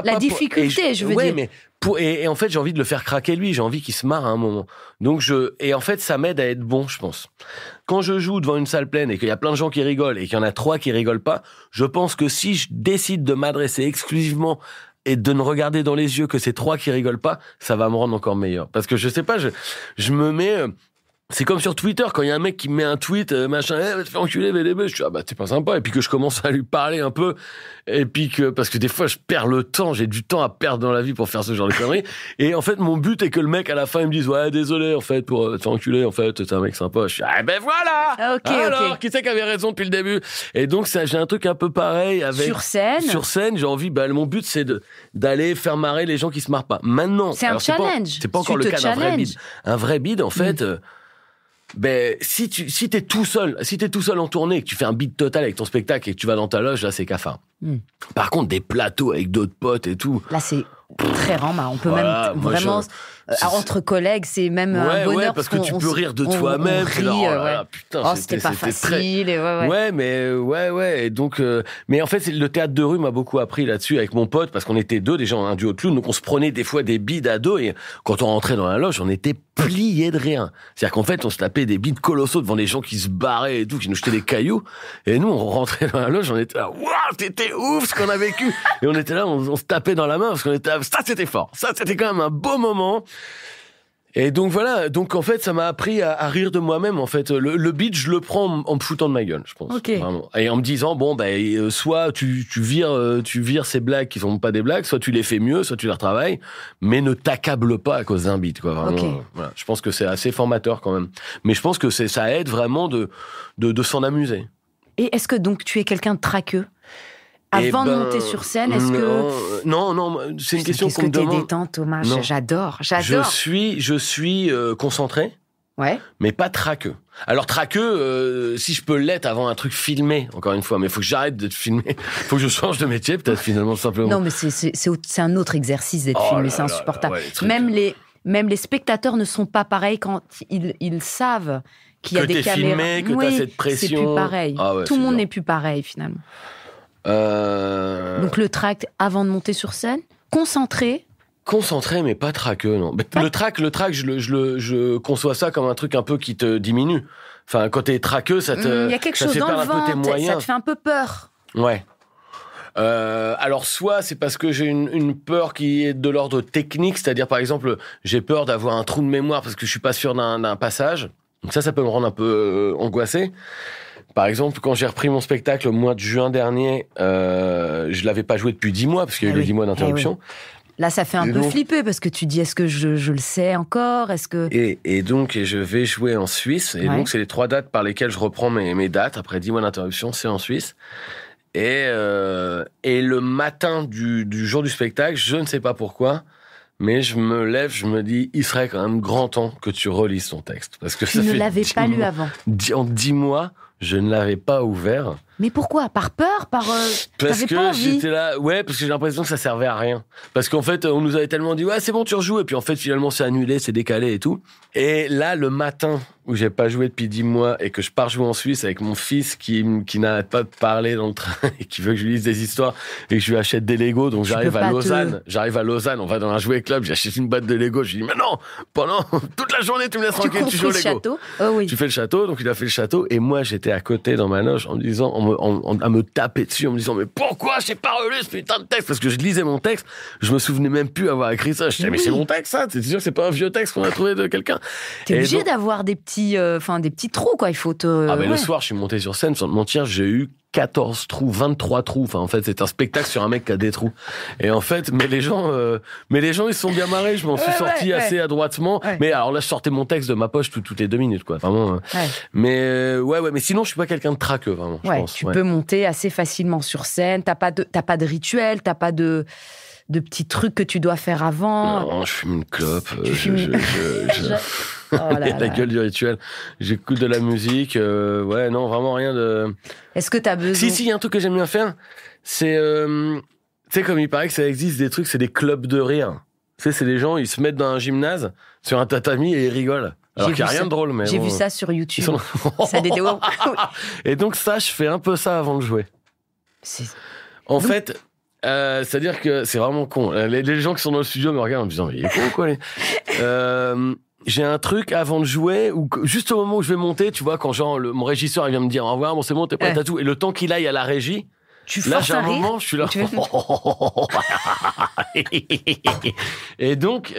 la difficulté, je veux dire. Mais et en fait, j'ai envie de le faire craquer lui, j'ai envie qu'il se marre à un moment. Et en fait, ça m'aide à être bon, je pense. Quand je joue devant une salle pleine et qu'il y a plein de gens qui rigolent et qu'il y en a 3 qui rigolent pas, je pense que si je décide de m'adresser exclusivement et de ne regarder dans les yeux que ces 3 qui rigolent pas, ça va me rendre encore meilleur. Parce que je sais pas, je me mets... C'est comme sur Twitter, quand il y a un mec qui me met un tweet, machin, va te faire enculer, VDB, je suis, c'est pas sympa. Et puis que je commence à lui parler un peu. Et puis parce que des fois, je perds le temps, j'ai du temps à perdre dans la vie pour faire ce genre de conneries. Et en fait, mon but est que le mec, à la fin, il me dise, ouais, désolé, en fait, pour te faire enculer, en fait, t'es un mec sympa. Je suis, voilà! Alors, qui c'est qui avait raison depuis le début? Et donc, j'ai un truc un peu pareil avec... Sur scène, j'ai envie, mon but, c'est d'aller faire marrer les gens qui se marrent pas. Maintenant. C'est un challenge. C'est pas encore le cas d'un vrai bide. Un vrai bide, en fait, si t'es tout seul en tournée et que tu fais un beat total avec ton spectacle et que tu vas dans ta loge, là, c'est cafard. Par contre, des plateaux avec d'autres potes et tout. Là, c'est très rarement. On peut même vraiment, entre collègues, c'est même un bonheur. Ouais, parce que tu peux rire de toi-même. Putain, c'était pas facile. Et donc, mais en fait, le théâtre de rue m'a beaucoup appris là-dessus avec mon pote, parce qu'on était 2, déjà, un duo de clowns, donc on se prenait des fois des bides à dos, et quand on rentrait dans la loge, on était pliés de rien. C'est-à-dire qu'en fait, on se tapait des bides colossaux devant les gens qui se barraient et tout, qui nous jetaient des cailloux, et nous, on rentrait dans la loge, on était là, waouh, c'était ouf ce qu'on a vécu! Et on était là, on se tapait dans la main, parce qu'on était là, ça c'était fort, ça c'était quand même un beau moment. Et donc voilà, donc en fait ça m'a appris à rire de moi-même. En fait, le beat je le prends en me foutant de ma gueule, je pense. Vraiment. Et en me disant soit tu vires ces blagues qui sont pas des blagues, soit tu les fais mieux, soit tu les retravailles, mais ne t'accable pas à cause d'un beat, quoi. Vraiment. Voilà. Je pense que c'est assez formateur quand même. Mais je pense que ça aide vraiment de s'en amuser. Et est-ce que donc tu es quelqu'un de traqueux? Avant de monter sur scène, est-ce que... Non, c'est une question qu'on me demande. Qu'est-ce que t'es détente, Thomas? J'adore. Je suis concentré, mais pas traqueux. Alors traqueux, si je peux l'être avant un truc filmé, encore une fois, mais il faut que j'arrête d'être filmé. Il faut que je change de métier, peut-être, finalement, simplement. Non, mais c'est un autre exercice d'être filmé, c'est insupportable. Même les spectateurs ne sont pas pareils quand ils savent qu'il y a des caméras. Filmé, que t'as cette pression. C'est plus pareil. Tout le monde n'est plus pareil, finalement. Donc le track avant de monter sur scène, concentré, mais pas traqueux, non. Le track, je conçois ça comme un truc un peu qui te diminue. Enfin, quand t'es traqueux, ça te... Il y a quelque chose dans le ventre, ça te fait un peu peur. Ouais. Alors soit c'est parce que j'ai une peur qui est de l'ordre technique, c'est-à-dire par exemple j'ai peur d'avoir un trou de mémoire parce que je suis pas sûr d'un passage. Donc ça peut me rendre un peu angoissé. Par exemple, quand j'ai repris mon spectacle au mois de juin dernier, je l'avais pas joué depuis 10 mois, parce qu'il y a eu les 10 mois d'interruption. Là, ça fait un peu flipper, parce que tu dis, est-ce que je le sais encore? Est-ce que... Et donc, je vais jouer en Suisse. Et donc, c'est les 3 dates par lesquelles je reprends mes dates. Après 10 mois d'interruption, c'est en Suisse. Et le matin du jour du spectacle, je ne sais pas pourquoi, mais je me lève, je me dis, il serait quand même grand temps que tu relises ton texte. Parce que tu ne l'avais pas lu avant. En 10 mois... Je ne l'avais pas ouvert. Mais pourquoi ? Par peur ? Parce que j'étais là... Ouais, parce que j'ai l'impression que ça servait à rien. Parce qu'en fait, on nous avait tellement dit « Ouais, c'est bon, tu rejoues ». Et puis en fait, finalement, c'est annulé, c'est décalé et tout. Et là, le matin où j'ai pas joué depuis 10 mois et que je pars jouer en Suisse avec mon fils qui n'arrête pas de parler dans le train et qui veut que je lui lise des histoires et que je lui achète des Legos. Donc j'arrive à Lausanne, on va dans un jouet club, j'achète une boîte de Legos. Je lui dis « Mais non, pendant toute la journée, tu me laisses tranquille, tu joues au Lego. » Château. Oh, oui. Tu fais le château, donc il a fait le château. Et moi, j'étais à côté dans ma loge en me disant, à me taper dessus, en me disant, mais pourquoi j'ai pas relu ce putain de texte ? Parce que je lisais mon texte, je me souvenais même plus avoir écrit ça. Je disais, mais c'est mon texte, ça. C'est sûr que c'est pas un vieux texte qu'on a trouvé de quelqu'un. T'es obligé d'avoir des petits trous, quoi. Il faut mais le soir, je suis monté sur scène, sans te mentir, j'ai eu 14 trous, 23 trous. Enfin, en fait, c'est un spectacle sur un mec qui a des trous. Et en fait, mais les gens, ils se sont bien marrés. Je m'en suis sorti assez adroitement. Ouais. Mais alors là, je sortais mon texte de ma poche toutes les 2 minutes, quoi. Vraiment. Mais mais sinon, je suis pas quelqu'un de traqueux, vraiment. Je pense. Tu peux monter assez facilement sur scène. T'as pas de rituel. T'as pas de petits trucs que tu dois faire avant. Non, je fume une clope. La gueule du rituel. J'écoute de la musique. Non, vraiment rien de... Est-ce que t'as besoin... Si, il y a un truc que j'aime bien faire. C'est... tu sais, comme il paraît que ça existe des trucs, c'est des clubs de rire. Tu sais, c'est des gens, ils se mettent dans un gymnase, sur un tatami, et ils rigolent. Alors qu'il n'y a rien de drôle, mais j'ai vu ça sur YouTube. Ça a des vidéos. Et donc ça, je fais un peu ça avant de jouer. En fait... c'est-à-dire que c'est vraiment con. Les gens qui sont dans le studio me regardent en me disant mais il est con quoi. J'ai un truc avant de jouer où juste au moment où je vais monter, tu vois, quand genre mon régisseur il vient me dire au revoir, bon c'est bon, t'es prêt à tout, et le temps qu'il aille à la régie. Là, j'ai un moment, je suis là. Et donc,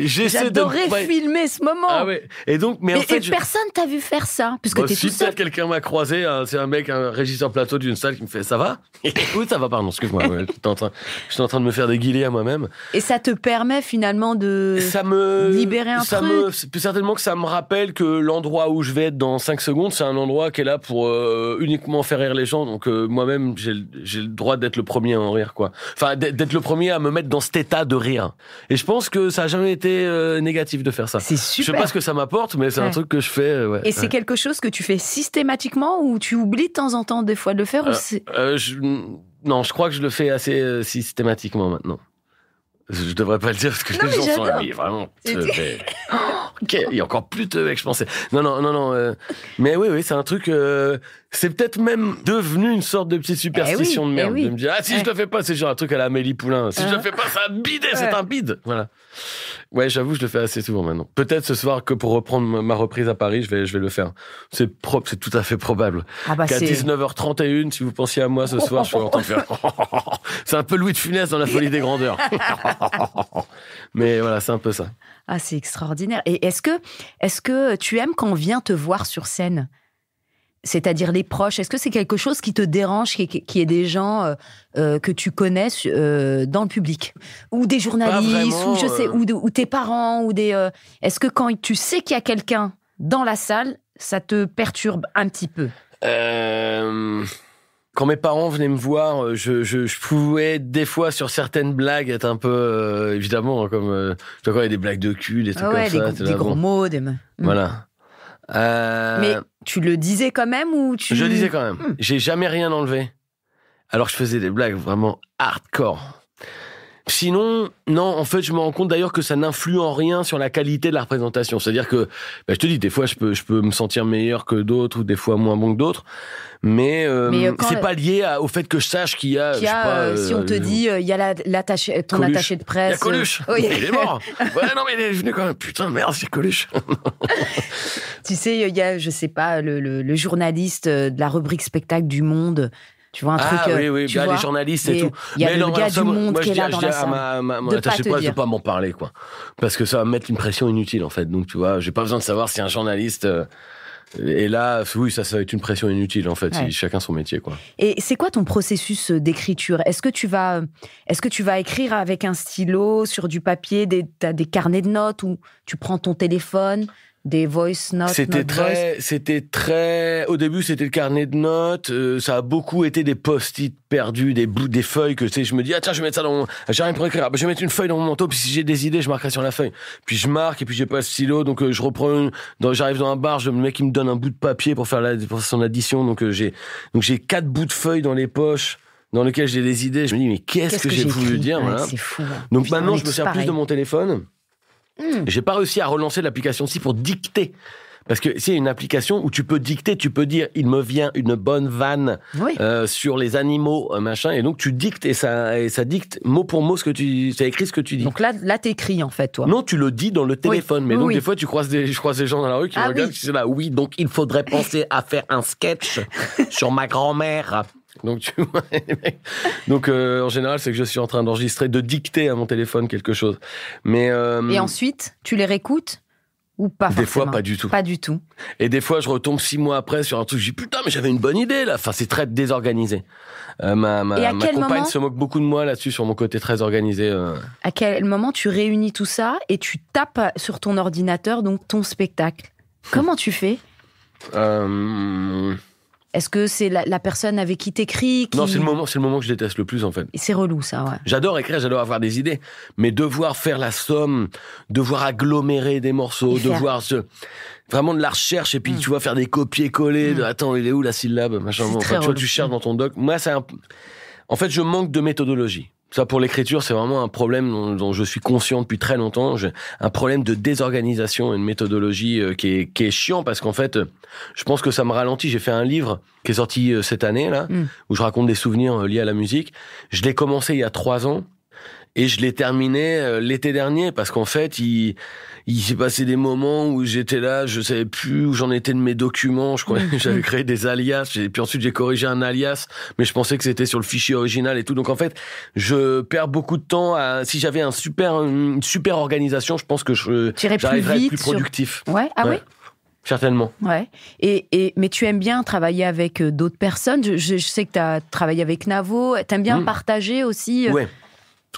j'adorais filmer ce moment. Ah ouais. Et donc, mais en fait, personne t'a vu faire ça, puisque t'es tout seul. Quelqu'un m'a croisé, c'est un mec, un régisseur plateau d'une salle qui me fait, ça va? Oui, ça va, pardon, excuse-moi. J'étais en train de me faire des guillis à moi-même. Et ça te permet finalement de libérer un truc. Certainement que ça me rappelle que l'endroit où je vais être dans 5 secondes, c'est un endroit qui est là pour uniquement faire rire les gens. Donc moi-même, j'ai le droit d'être le premier à en rire, quoi. Enfin, d'être le premier à me mettre dans cet état de rire. Et je pense que ça a jamais été négatif de faire ça. C'est super. Je sais pas ce que ça m'apporte, mais c'est un truc que je fais. Et c'est quelque chose que tu fais systématiquement ou tu oublies de temps en temps des fois de le faire Non, je crois que je le fais assez systématiquement maintenant. Je devrais pas le dire parce que les gens sont amis, vraiment. Ok, il y a encore plus de mecs, je pensais. Non. Mais oui, c'est un truc. C'est peut-être même devenu une sorte de petite superstition de merde. De me dire, si je le fais pas, c'est genre un truc à la Amélie Poulain. Si je le fais pas, ça a bidé, c'est un bide. Voilà. Ouais, j'avoue, je le fais assez souvent maintenant. Peut-être ce soir que pour reprendre ma reprise à Paris, je vais le faire. C'est tout à fait probable. Qu'à 19h31, si vous pensiez à moi ce soir, je suis en train de faire. C'est un peu Louis de Funès dans La Folie des Grandeurs. Mais voilà, c'est un peu ça. Ah, c'est extraordinaire. Et est-ce que tu aimes quand on vient te voir sur scène ? C'est-à-dire les proches. Est-ce que c'est quelque chose qui te dérange, qui est des gens que tu connais dans le public, ou des journalistes, ou je sais, ou tes parents, ou des. Est-ce que quand tu sais qu'il y a quelqu'un dans la salle, ça te perturbe un petit peu ? Quand mes parents venaient me voir, je pouvais des fois sur certaines blagues être un peu évidemment comme tu vois, quand il y a des blagues de cul, des trucs comme ça, des gros mots, voilà. Mais tu le disais quand même ou tu... Je le disais quand même. J'ai jamais rien enlevé. Alors je faisais des blagues vraiment hardcore. Sinon, non, en fait, je me rends compte d'ailleurs que ça n'influe en rien sur la qualité de la représentation. C'est-à-dire que, je te dis, des fois, je peux me sentir meilleur que d'autres ou des fois moins bon que d'autres. Mais c'est pas lié au fait que je sache qu'il y a, si on te dit, il y a ton attaché de presse. Il y a Coluche. Il est mort. Ouais, non, mais il est venu quand même. Putain, merde, c'est Coluche. Tu sais, il y a, je sais pas, le journaliste de la rubrique spectacle du Monde. Tu vois un truc. Oui, bien les journalistes et tout. Il y a le gars du Monde qui est là dans la salle. Mon attaché de presse de pas m'en parler, quoi. Parce que ça va mettre une pression inutile, en fait. Donc, tu vois, j'ai pas besoin de savoir si un journaliste est là. Oui, ça va être une pression inutile, en fait. Si chacun son métier, quoi. Et c'est quoi ton processus d'écriture ? Est-ce que tu vas écrire avec un stylo sur du papier, t'as des carnets de notes ou tu prends ton téléphone ? Des voice notes. C'était très. Au début, c'était le carnet de notes. Ça a beaucoup été des post-it perdus, des feuilles que tu sais. Je me dis tiens, je vais mettre ça dans mon. J'ai rien pour écrire. Je vais mettre une feuille dans mon manteau. Puis si j'ai des idées, je marquerai sur la feuille. Puis je marque et puis j'ai pas le stylo, donc je reprends. J'arrive dans un bar, le mec il me donne un bout de papier pour faire son addition. Donc j'ai 4 bouts de feuilles dans les poches, dans lesquels j'ai des idées. Je me dis mais qu'est-ce que j'ai voulu dire, voilà. C'est fou. Donc maintenant, je me sers plus de mon téléphone. J'ai pas réussi à relancer l'application-ci pour dicter. Parce que c'est une application où tu peux dicter, tu peux dire il me vient une bonne vanne sur les animaux, machin, et donc tu dictes et ça dicte mot pour mot ça écrit ce que tu dis. Donc là t'écris en fait, toi. Non, tu le dis dans le téléphone, mais donc des fois je croise des gens dans la rue qui me regardent, qui disent là donc il faudrait penser à faire un sketch sur ma grand-mère. Donc tu vois, donc en général c'est que je suis en train d'enregistrer, de dicter à mon téléphone quelque chose. Mais et ensuite tu les réécoutes ou pas forcément? Des fois pas du tout. Pas du tout. Et des fois je retombe 6 mois après sur un truc, je dis putain mais j'avais une bonne idée là. Enfin c'est très désorganisé. Ma compagne se moque beaucoup de moi là-dessus sur mon côté très organisé. À quel moment tu réunis tout ça et tu tapes sur ton ordinateur donc ton spectacle? Comment tu fais? Est-ce que c'est la personne avec qui t'écris Non, c'est le moment que je déteste le plus, en fait. Et c'est relou, ça, ouais. J'adore écrire, j'adore avoir des idées, mais devoir faire la somme, devoir agglomérer des morceaux, devoir vraiment de la recherche, et puis tu vois, faire des copier-coller, attends, il est où la syllabe, machin, bon, tu vois, tu cherches dans ton doc. Moi, en fait, je manque de méthodologie. Ça, pour l'écriture, c'est vraiment un problème dont je suis conscient depuis très longtemps. Un problème de désorganisation et de méthodologie qui est chiant parce qu'en fait, je pense que ça me ralentit. J'ai fait un livre qui est sorti cette année, là, où je raconte des souvenirs liés à la musique. Je l'ai commencé il y a 3 ans et je l'ai terminé l'été dernier parce qu'en fait, il s'est passé des moments où j'étais là, je savais plus où j'en étais de mes documents. Je croyais que j'avais créé des alias, et puis ensuite j'ai corrigé un alias, mais je pensais que c'était sur le fichier original et tout. Donc en fait, je perds beaucoup de temps. Si j'avais une super organisation, je pense que j'arriverais à être plus productif. Ouais. Ah oui. Certainement. Ouais. Mais tu aimes bien travailler avec d'autres personnes. Je sais que tu as travaillé avec Navo. T'aimes bien partager aussi. Ouais.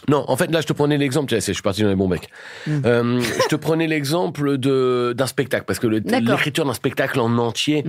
Non, en fait, là, je te prenais l'exemple, je suis parti dans les bons becs. Je te prenais l'exemple d'un spectacle, parce que l'écriture d'un spectacle en entier,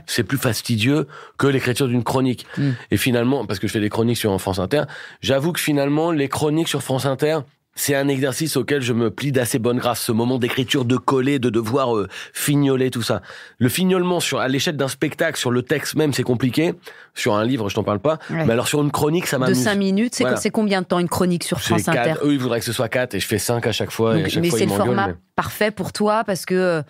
c'est plus fastidieux que l'écriture d'une chronique. Et finalement, parce que je fais des chroniques sur France Inter, j'avoue que finalement, les chroniques sur France Inter, c'est un exercice auquel je me plie d'assez bonne grâce. Ce moment d'écriture, de coller, de devoir fignoler tout ça. Le fignolement à l'échelle d'un spectacle, sur le texte même, c'est compliqué. Sur un livre, je t'en parle pas. Ouais. Mais alors sur une chronique, ça m'amuse. De 5 minutes, c'est combien de temps une chronique sur France Inter? Eux, ils voudraient que ce soit 4 et je fais 5 à chaque fois. Donc, mais c'est le format parfait pour toi parce que...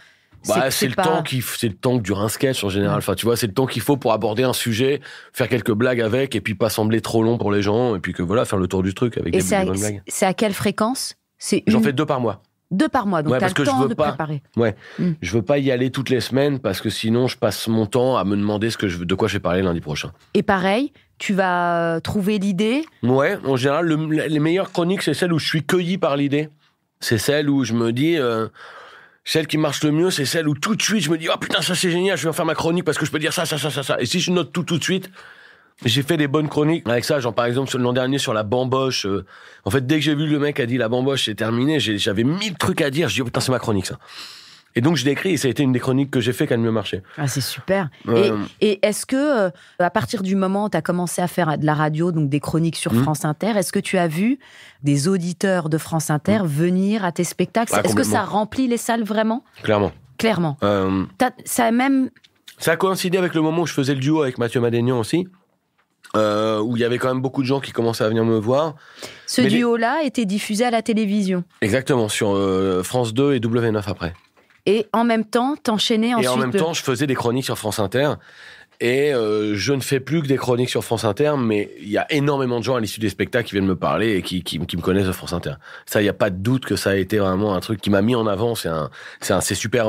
c'est le temps que dure un sketch en général. Enfin, tu vois, c'est le temps qu'il faut pour aborder un sujet, faire quelques blagues avec, et puis pas sembler trop long pour les gens, et puis que voilà, faire le tour du truc avec des bonnes blagues. C'est à quelle fréquence? J'en fais 2 par mois. 2 par mois, donc t'as le temps de préparer. Ouais, je veux pas y aller toutes les semaines parce que sinon je passe mon temps à me demander de quoi je vais parler lundi prochain. Et pareil, tu vas trouver l'idée? Ouais, en général, les meilleures chroniques, c'est celles où je suis cueilli par l'idée. C'est celle où je me dis... Celle qui marche le mieux, c'est celle où tout de suite je me dis oh putain ça c'est génial, je vais en faire ma chronique parce que je peux dire ça. Et si je note tout de suite, j'ai fait des bonnes chroniques avec ça. Genre par exemple l'an dernier sur la bamboche. En fait dès que j'ai vu le mec a dit la bamboche c'est terminé, j'avais 1000 trucs à dire. Je dis oh putain c'est ma chronique ça. Et donc je l'ai écrit et ça a été une des chroniques que j'ai fait qui a le mieux marché. Ah c'est super. Et est-ce que à partir du moment où tu as commencé à faire de la radio, donc des chroniques sur France Inter, est-ce que tu as vu des auditeurs de France Inter venir à tes spectacles? Est-ce que ça remplit les salles vraiment? Clairement. Ça a coïncidé avec le moment où je faisais le duo avec Mathieu Madénian aussi. Où il y avait quand même beaucoup de gens qui commençaient à venir me voir. Ce duo-là était diffusé à la télévision. Exactement, sur France 2 et W9 après. Et en même temps, t'enchaînais ensuite... Et en même temps, je faisais des chroniques sur France Inter. Et je ne fais plus que des chroniques sur France Inter, mais il y a énormément de gens à l'issue des spectacles qui viennent me parler et qui me connaissent de France Inter. Ça, il n'y a pas de doute que ça a été vraiment un truc qui m'a mis en avant. C'est super...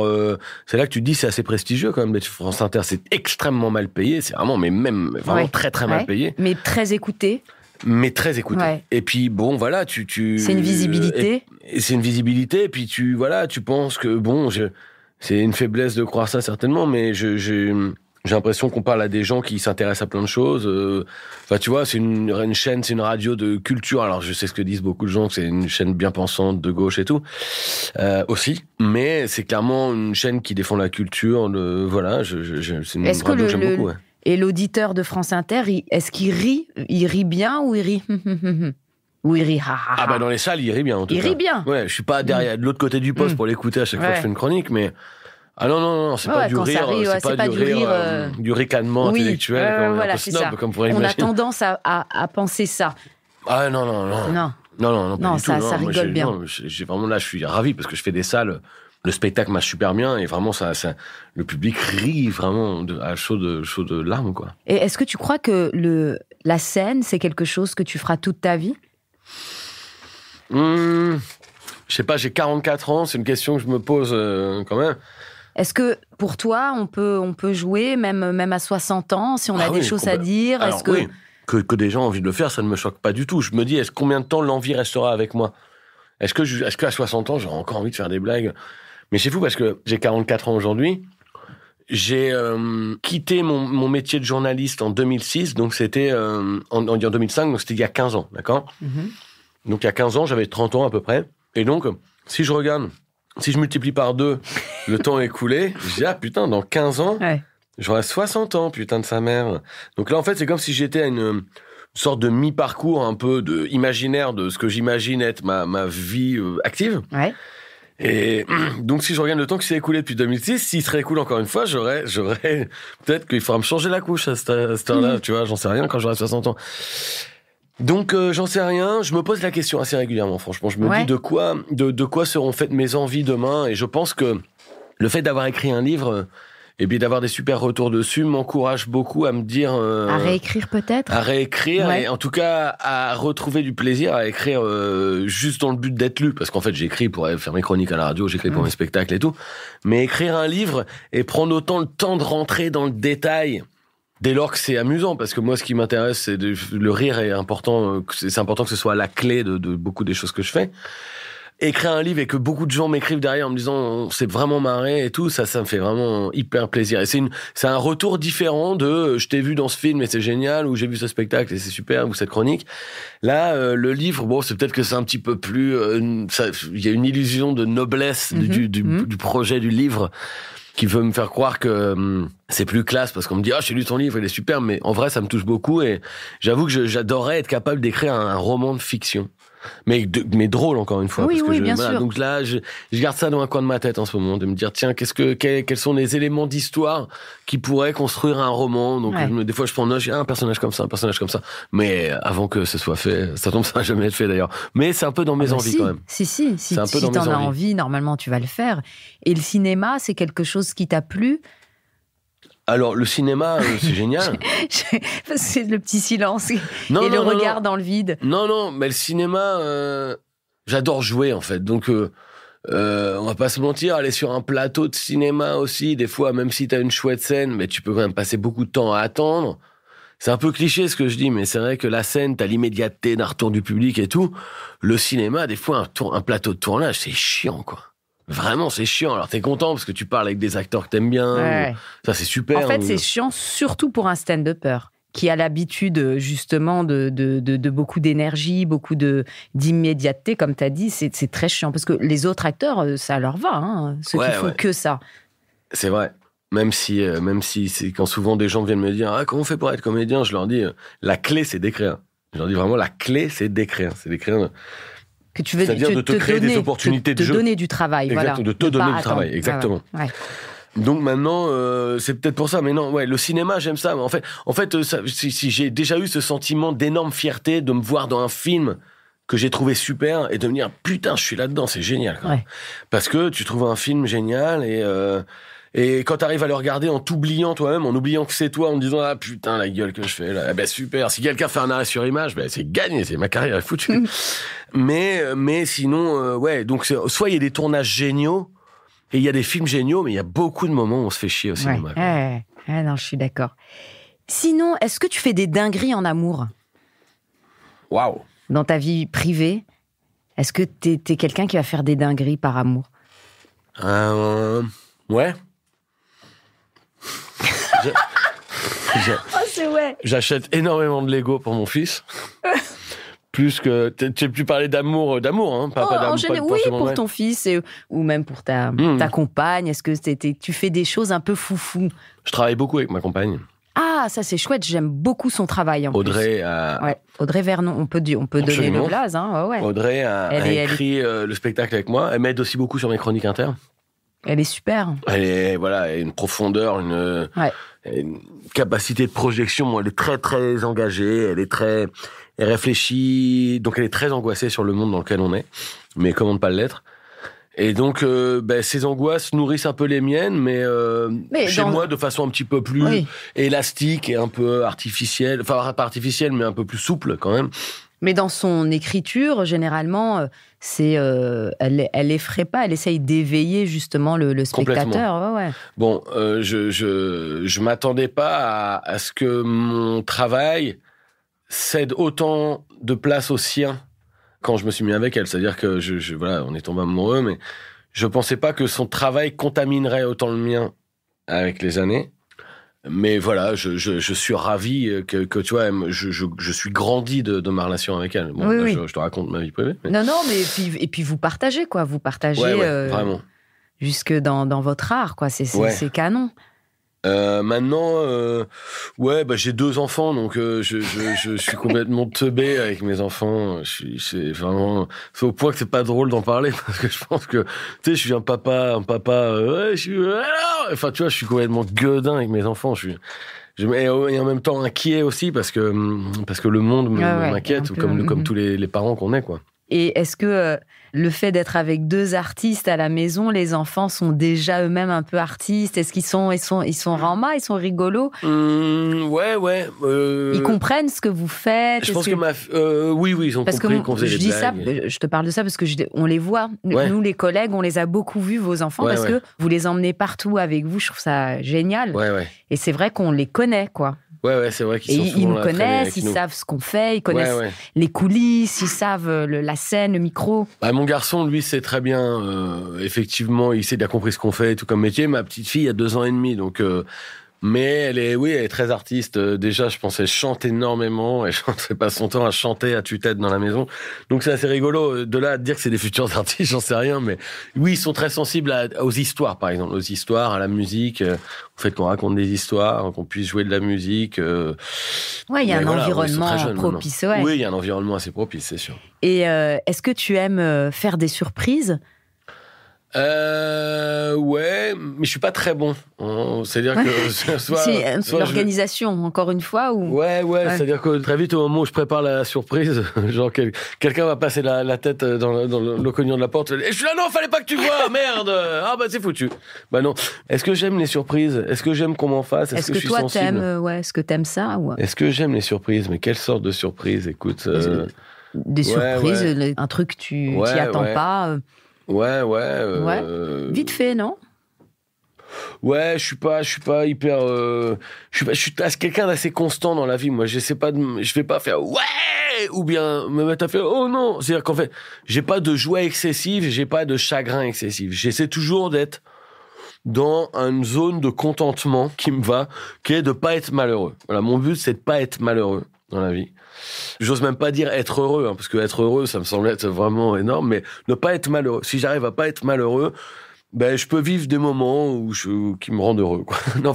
c'est là que tu te dis, c'est assez prestigieux quand même d'être sur France Inter. C'est extrêmement mal payé. C'est vraiment, mais même vraiment très très mal payé. Mais très écouté. Ouais. Et puis bon, voilà, c'est une visibilité. C'est une visibilité. Et puis tu penses que bon, c'est une faiblesse de croire ça certainement, mais J'ai l'impression qu'on parle à des gens qui s'intéressent à plein de choses. Enfin, tu vois, c'est une chaîne, c'est une radio de culture. Alors, je sais ce que disent beaucoup de gens, que c'est une chaîne bien pensante, de gauche et tout, aussi. Mais c'est clairement une chaîne qui défend la culture. Voilà, c'est une radio que j'aime beaucoup. Ouais. Et l'auditeur de France Inter, est-ce qu'il rit? Il rit bien ou il rit ou il rit Ah bah dans les salles, il rit bien en tout cas. Il rit bien. Ouais, je suis pas derrière de l'autre côté du poste pour l'écouter à chaque fois que je fais une chronique, mais ah non, c'est pas du rire, c'est pas du rire, du ricanement intellectuel, voilà, un peu snob, comme pourrait imaginer. On a tendance à penser ça. Ah non, pas du tout, ça rigole bien. Non, j'ai vraiment là, je suis ravi parce que je fais des salles. Le spectacle marche super bien et vraiment ça le public rit vraiment à chaud de larmes, quoi. Et est-ce que tu crois que la scène c'est quelque chose que tu feras toute ta vie? Je sais pas, j'ai 44 ans, c'est une question que je me pose quand même. Est-ce que pour toi on peut jouer même à 60 ans si on a des choses à dire? Alors, oui, que des gens ont envie de le faire, ça ne me choque pas du tout. Je me dis, combien de temps l'envie restera avec moi? Est-ce qu'à 60 ans j'aurai encore envie de faire des blagues? Mais c'est fou parce que j'ai 44 ans aujourd'hui. J'ai quitté mon métier de journaliste en 2006, donc c'était en 2005, donc c'était il y a 15 ans, d'accord? Donc il y a 15 ans, j'avais 30 ans à peu près. Et donc, si je multiplie par 2 le temps écoulé, je dis, ah putain, dans 15 ans, j'aurai 60 ans, putain de sa mère. Donc là, en fait, c'est comme si j'étais à une sorte de mi-parcours un peu imaginaire de ce que j'imagine être ma vie active. Ouais. Et donc, si je regarde le temps qui s'est écoulé depuis 2006, s'il serait écoulé encore une fois, j'aurais peut-être qu'il faudra me changer la couche à cette heure-là, tu vois, j'en sais rien quand j'aurai 60 ans. Donc, j'en sais rien. Je me pose la question assez régulièrement, franchement. Je me dis de quoi seront faites mes envies demain. Et je pense que le fait d'avoir écrit un livre et puis d'avoir des super retours dessus m'encourage beaucoup à me dire... à réécrire peut-être? À réécrire, et en tout cas à retrouver du plaisir à écrire juste dans le but d'être lu. Parce qu'en fait, j'écris pour faire mes chroniques à la radio, j'écris pour mes spectacles et tout. Mais écrire un livre et prendre autant le temps de rentrer dans le détail... Dès lors que c'est amusant, parce que moi, ce qui m'intéresse, c'est le rire est important. C'est important que ce soit la clé de beaucoup des choses que je fais. Écrire un livre et que beaucoup de gens m'écrivent derrière en me disant on s'est vraiment marré et tout, ça me fait vraiment hyper plaisir. Et c'est un retour différent de je t'ai vu dans ce film et c'est génial, ou j'ai vu ce spectacle et c'est super, ou cette chronique. Là, le livre, bon, c'est peut-être que c'est un petit peu plus, il y a une illusion de noblesse du projet du livre, qui veut me faire croire que c'est plus classe parce qu'on me dit j'ai lu ton livre, il est super, mais en vrai ça me touche beaucoup et j'avoue que j'adorerais être capable d'écrire un roman de fiction, mais drôle encore une fois. Oui, bien sûr. Donc là je garde ça dans un coin de ma tête en ce moment, de me dire tiens quels sont les éléments d'histoire qui pourraient construire un roman. Donc des fois je prends note, un personnage comme ça, mais avant que ce soit fait, ça tombe, ça va jamais être fait d'ailleurs, mais c'est un peu dans mes envies quand même. Si t'en as envie, normalement tu vas le faire. Et le cinéma, c'est quelque chose qui t'a plu? Alors, le cinéma, c'est génial. C'est le petit silence le regard dans le vide. Non, mais le cinéma, j'adore jouer, en fait. Donc, on va pas se mentir, aller sur un plateau de cinéma aussi, des fois, même si t'as une chouette scène, mais tu peux quand même passer beaucoup de temps à attendre. C'est un peu cliché ce que je dis, mais c'est vrai que la scène, t'as l'immédiateté d'un retour du public et tout. Le cinéma, des fois, un plateau de tournage, c'est chiant, quoi. Vraiment, c'est chiant. Alors, t'es content parce que tu parles avec des acteurs que t'aimes bien. Ça, c'est super. En fait, c'est chiant surtout pour un stand-upper qui a l'habitude, justement, de beaucoup d'énergie, beaucoup d'immédiateté, comme t'as dit. C'est très chiant parce que les autres acteurs, ça leur va, hein, ceux qui font que ça. C'est vrai. Même si c'est quand souvent des gens viennent me dire comment on fait pour être comédien, je leur dis la clé, c'est d'écrire. Je leur dis vraiment la clé, c'est d'écrire. C'est d'écrire. Que tu veux, c'est-à-dire de te créer des opportunités de jeu. De donner du travail, voilà. De te donner du travail, exactement. Ouais. Donc maintenant, c'est peut-être pour ça, mais non, le cinéma, j'aime ça. En fait, si j'ai déjà eu ce sentiment d'énorme fierté de me voir dans un film que j'ai trouvé super et de me dire putain, je suis là-dedans, c'est génial. Quoi. Parce que tu trouves un film génial et quand t'arrives à le regarder en t'oubliant toi-même, en oubliant que c'est toi, en te disant putain la gueule que je fais là, super. Si quelqu'un fait un arrêt sur image, c'est gagné, c'est ma carrière est foutue. Mais sinon, donc soit il y a des tournages géniaux et il y a des films géniaux, mais il y a beaucoup de moments où on se fait chier au cinéma. Non, je suis d'accord. Sinon, est-ce que tu fais des dingueries en amour? Waouh. Dans ta vie privée, est-ce que t'es quelqu'un qui va faire des dingueries par amour? Ouais. J'achète énormément de Lego pour mon fils. Plus que... Tu as pu parler d'amour, hein, pas d'amour. Oui, pour ton fils ou même pour ta compagne. Est-ce que tu fais des choses un peu foufou? Je travaille beaucoup avec ma compagne. Ah, ça c'est chouette, j'aime beaucoup son travail en Audrey plus. Audrey Vernon, on peut donner le blaze. Hein, ouais. Audrey a écrit le spectacle avec moi. Elle m'aide aussi beaucoup sur mes chroniques inter. Elle est super. Elle a une profondeur, une capacité de projection. Elle est très, très engagée. Elle réfléchit. Donc, elle est très angoissée sur le monde dans lequel on est. Mais comment ne pas l'être? Et donc, ces angoisses nourrissent un peu les miennes, mais chez moi, de façon un petit peu plus élastique et un peu artificielle. Enfin, pas artificielle, mais un peu plus souple quand même. Mais dans son écriture, généralement, elle effraie pas, elle essaye d'éveiller justement le spectateur. Ouais. Bon, je m'attendais pas à ce que mon travail cède autant de place au sien quand je me suis mis avec elle. C'est-à-dire que voilà, on est tombé amoureux, mais je pensais pas que son travail contaminerait autant le mien avec les années. Mais voilà, je suis ravi que tu vois, je suis grandi de ma relation avec elle. Bon, oui. Je te raconte ma vie privée. Mais... Non, mais et puis vous partagez, quoi. Vous partagez vraiment. Jusque dans votre art, quoi. C'est canon. Maintenant, j'ai 2 enfants, donc je suis complètement teubé avec mes enfants. C'est vraiment, c'est au point que c'est pas drôle d'en parler parce que je pense que, tu sais, je suis un papa, enfin, tu vois, je suis complètement gueudin avec mes enfants. Et en même temps inquiet aussi parce que le monde m'inquiète, comme tous les parents qu'on est, quoi. Et est-ce que le fait d'être avec 2 artistes à la maison, les enfants sont déjà eux-mêmes un peu artistes? Est-ce qu'ils sont rama, ils sont rigolos? Ouais. Ils comprennent ce que vous faites? Je pense que oui, ils ont compris qu'on faisait des blagues. Je te parle de ça parce que on les voit. Nous, les collègues, on les a beaucoup vus, vos enfants, parce que vous les emmenez partout avec vous. Je trouve ça génial. Ouais. Et c'est vrai qu'on les connaît, quoi. Ouais, c'est vrai qu'ils sont souvent ils nous là, connaissent, ils savent ce qu'on fait, ils connaissent les coulisses, ils savent la scène, le micro. Mon garçon, lui, sait très bien, effectivement, il sait bien compris ce qu'on fait, tout comme métier. Ma petite fille a 2 ans et demi, donc... mais elle est très artiste. Déjà, je pense, elle chante énormément. Elle passe son temps à chanter à tue-tête dans la maison. Donc, c'est assez rigolo. De là à dire que c'est des futurs artistes, j'en sais rien. Mais oui, ils sont très sensibles aux histoires, par exemple. Aux histoires, à la musique. Au fait qu'on raconte des histoires, qu'on puisse jouer de la musique. Il y a un environnement propice. Ouais. Oui, il y a un environnement assez propice, c'est sûr. Et est-ce que tu aimes faire des surprises ? Ouais, mais je suis pas très bon. C'est-à-dire que soit l'organisation, encore une fois, ou ouais. C'est-à-dire que très vite, au moment où je prépare la surprise, genre quelqu'un va passer la tête dans le cognon de la porte. Et je suis là, non, fallait pas que tu vois, merde. Ah bah c'est foutu. Bah non. Est-ce que j'aime les surprises ? Est-ce que j'aime qu'on m'en fasse ? Est-ce que je suis toi sensible ? est-ce que t'aimes ça ou... Est-ce que j'aime les surprises ? Mais quelle sorte de surprise ? Écoute, des surprises, un truc tu t'y attends pas. Ouais. Vite fait, non ? Ouais, je suis pas hyper. Je suis quelqu'un d'assez constant dans la vie. Moi, je vais pas faire ouais ou bien me mettre à faire oh non. C'est-à-dire qu'en fait, j'ai pas de joie excessive, j'ai pas de chagrin excessif. J'essaie toujours d'être dans une zone de contentement qui me va, qui est de pas être malheureux. Voilà, mon but, c'est de pas être malheureux dans la vie. J'ose même pas dire être heureux, parce que être heureux, ça me semble être vraiment énorme, mais ne pas être malheureux. Si j'arrive à pas être malheureux, je peux vivre des moments qui me rendent heureux, quoi. Non,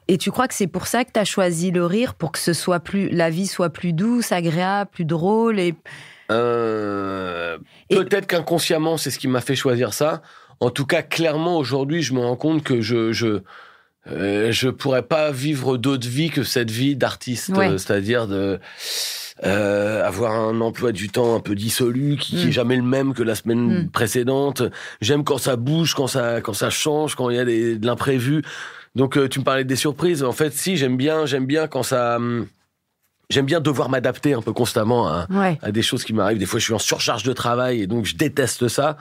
Et tu crois que c'est pour ça que tu as choisi le rire, pour que la vie soit plus douce, agréable, plus drôle Peut-être qu'inconsciemment, c'est ce qui m'a fait choisir ça. En tout cas, clairement, aujourd'hui, je me rends compte que je pourrais pas vivre d'autre vie que cette vie d'artiste, c'est-à-dire avoir un emploi du temps un peu dissolu qui est jamais le même que la semaine précédente. J'aime quand ça bouge, quand ça change, quand il y a de l'imprévu. Donc tu me parlais des surprises. En fait, si j'aime bien quand ça. J'aime bien devoir m'adapter un peu constamment à des choses qui m'arrivent. Des fois, je suis en surcharge de travail et donc je déteste ça.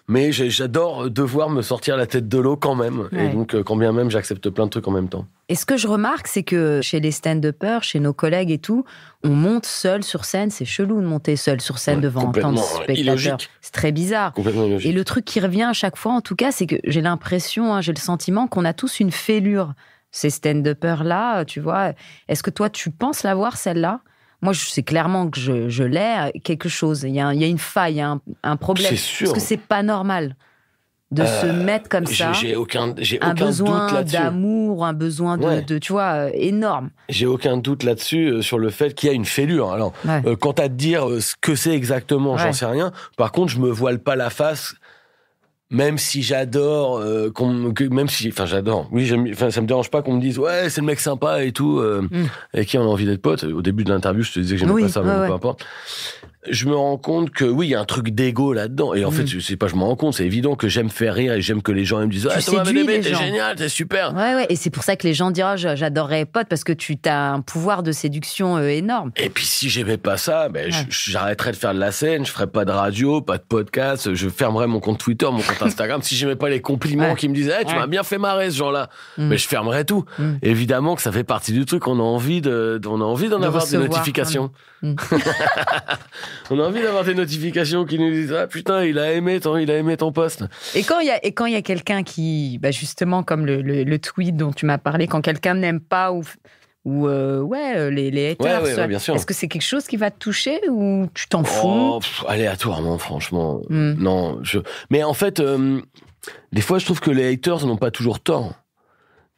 Mais j'adore devoir me sortir la tête de l'eau quand même. Ouais. Et donc, quand bien même, j'accepte plein de trucs en même temps. Et ce que je remarque, c'est que chez les stand-uppers, chez nos collègues et tout, on monte seul sur scène. C'est chelou de monter seul sur scène devant tant de spectateurs. Illogique. C'est très bizarre. Complètement illogique. Et le truc qui revient à chaque fois, en tout cas, c'est que j'ai l'impression, j'ai le sentiment qu'on a tous une fêlure ces stand-uppers-là, tu vois. Est-ce que toi, tu penses l'avoir, celle-là ? Moi, c'est clairement que je l'ai, quelque chose. Il y a une faille, il y a un problème. C'est sûr. Parce que c'est pas normal de se mettre comme ça. J'ai aucun doute là-dessus. Un besoin d'amour, un besoin de tu vois, énorme. J'ai aucun doute là-dessus sur le fait qu'il y a une fêlure. Alors, quant à te dire ce que c'est exactement, j'en sais rien. Par contre, je me voile pas la face. Même si j'adore, j'adore. Oui, ça me dérange pas qu'on me dise ouais, c'est le mec sympa et tout, avec qui on a envie d'être pote. Au début de l'interview, je te disais que j'aimais pas ça, mais peu importe. Je me rends compte que oui, il y a un truc d'ego là-dedans. Et en fait, c'est pas je me rends compte, c'est évident que j'aime faire rire et j'aime que les gens me disent Thomas VDB, t'es génial, t'es super. Ouais. Et c'est pour ça que les gens diront j'adorerais être pote parce que tu as un pouvoir de séduction énorme. Et puis si j'aimais pas ça, j'arrêterais de faire de la scène, je ferais pas de radio, pas de podcast, je fermerais mon compte Twitter, mon compte Instagram. Si j'aimais pas les compliments qui me disaient tu m'as bien fait marrer ce genre-là, mais je fermerais tout. Évidemment que ça fait partie du truc, on a envie d'en avoir des notifications. On a envie d'avoir des notifications qui nous disent putain, il a aimé ton post. Et quand il y a quelqu'un qui, justement comme le tweet dont tu m'as parlé, quand quelqu'un n'aime pas ou les haters, bien sûr. Est-ce que c'est quelque chose qui va te toucher ou tu t'en fous? Aléatoirement, franchement. Non, mais en fait, des fois, je trouve que les haters n'ont pas toujours tort.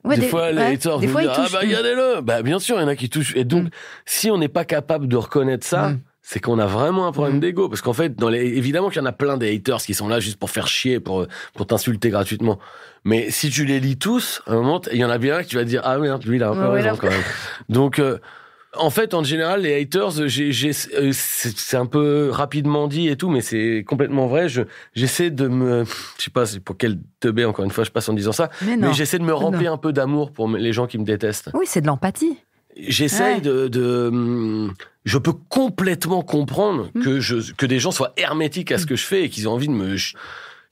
Ouais, des fois, les haters des vont fois, dire regardez-le. Bien sûr, il y en a qui touchent. Et donc, si on n'est pas capable de reconnaître ça, c'est qu'on a vraiment un problème d'ego. Parce qu'en fait, évidemment qu'il y en a plein des haters qui sont là juste pour faire chier, pour t'insulter gratuitement. Mais si tu les lis tous, à un moment, il y en a bien un que tu vas dire ah merde, lui il a un peu raison quand même. Donc en fait, en général, les haters, c'est un peu rapidement dit et tout, mais c'est complètement vrai. J'essaie de je sais pas, c'est pour quel teubé, encore une fois, je passe en disant ça, mais j'essaie de me remplir un peu d'amour pour les gens qui me détestent. Oui, c'est de l'empathie. J'essaye je peux complètement comprendre que des gens soient hermétiques à ce que je fais et qu'ils ont envie de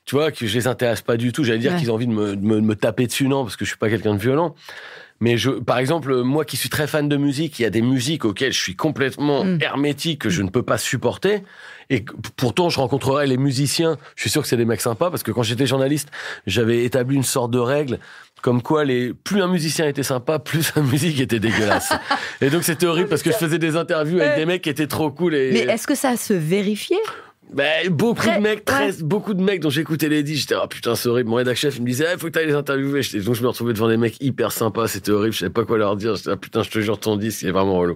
tu vois, que je les intéresse pas du tout. J'allais dire qu'ils ont envie de me taper dessus, non, parce que je suis pas quelqu'un de violent. Mais par exemple, moi qui suis très fan de musique, il y a des musiques auxquelles je suis complètement hermétique, que je ne peux pas supporter. Et pourtant, je rencontrerai les musiciens. Je suis sûr que c'est des mecs sympas, parce que quand j'étais journaliste, j'avais établi une sorte de règle, comme quoi plus un musicien était sympa, plus sa musique était dégueulasse. Et donc c'était horrible, parce que je faisais des interviews avec des mecs qui étaient trop cool. Mais est-ce que ça se vérifiait ? Beaucoup de mecs dont j'écoutais les disques, j'étais putain c'est horrible. Mon rédac chef il me disait faut que t'ailles les interviewer. Donc je me retrouvais devant des mecs hyper sympas, c'était horrible, je savais pas quoi leur dire. J'étais putain je te jure ton disque il est vraiment relou.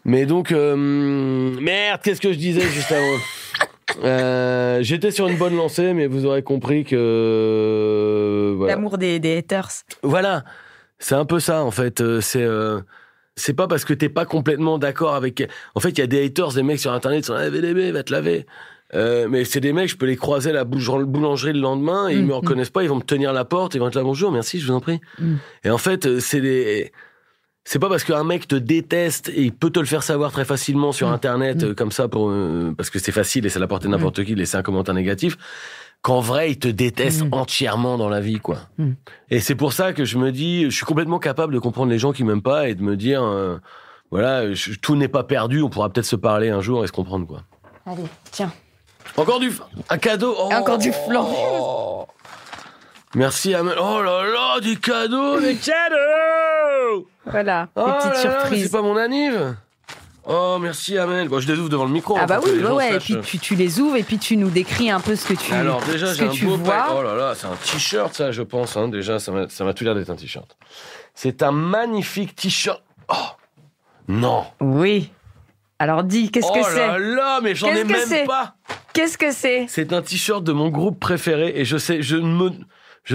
Mais donc merde, qu'est-ce que je disais juste avant? J'étais sur une bonne lancée, mais vous aurez compris que l'amour des haters. Voilà, c'est un peu ça en fait. C'est pas parce que t'es pas complètement d'accord avec... En fait, il y a des haters, des mecs sur Internet qui sont VDB, va te laver. Mais c'est des mecs, je peux les croiser à la boulangerie le lendemain, et ils me reconnaissent pas, ils vont me tenir la porte, ils vont être là, bonjour, merci, je vous en prie. Et en fait, c'est pas parce qu'un mec te déteste, et il peut te le faire savoir très facilement sur Internet, comme ça, parce que c'est facile et c'est à la portée de n'importe qui de laisser un commentaire négatif, qu'en vrai, il te déteste entièrement dans la vie, quoi. Et c'est pour ça que je me dis, je suis complètement capable de comprendre les gens qui m'aiment pas et de me dire, tout n'est pas perdu, on pourra peut-être se parler un jour et se comprendre, quoi. Allez, tiens. Encore un cadeau. Encore du flan. Merci, Amel. Oh là là, des cadeaux. Voilà, des petites surprises. C'est pas mon anniv. Oh, merci Amel. Bon, je les ouvre devant le micro. Ah bah oui, et puis tu les ouvres et puis tu nous décris un peu ce que tu Alors déjà, j'ai un beau vois. Oh là là, c'est un t-shirt ça, je pense. Hein. Déjà, ça m'a tout l'air d'être un t-shirt. C'est un magnifique t-shirt. Oh non. Oui. Alors dis, qu'est-ce que c'est? Oh là là, mais j'en ai même pas. Qu'est-ce que c'est? C'est un t-shirt de mon groupe préféré et je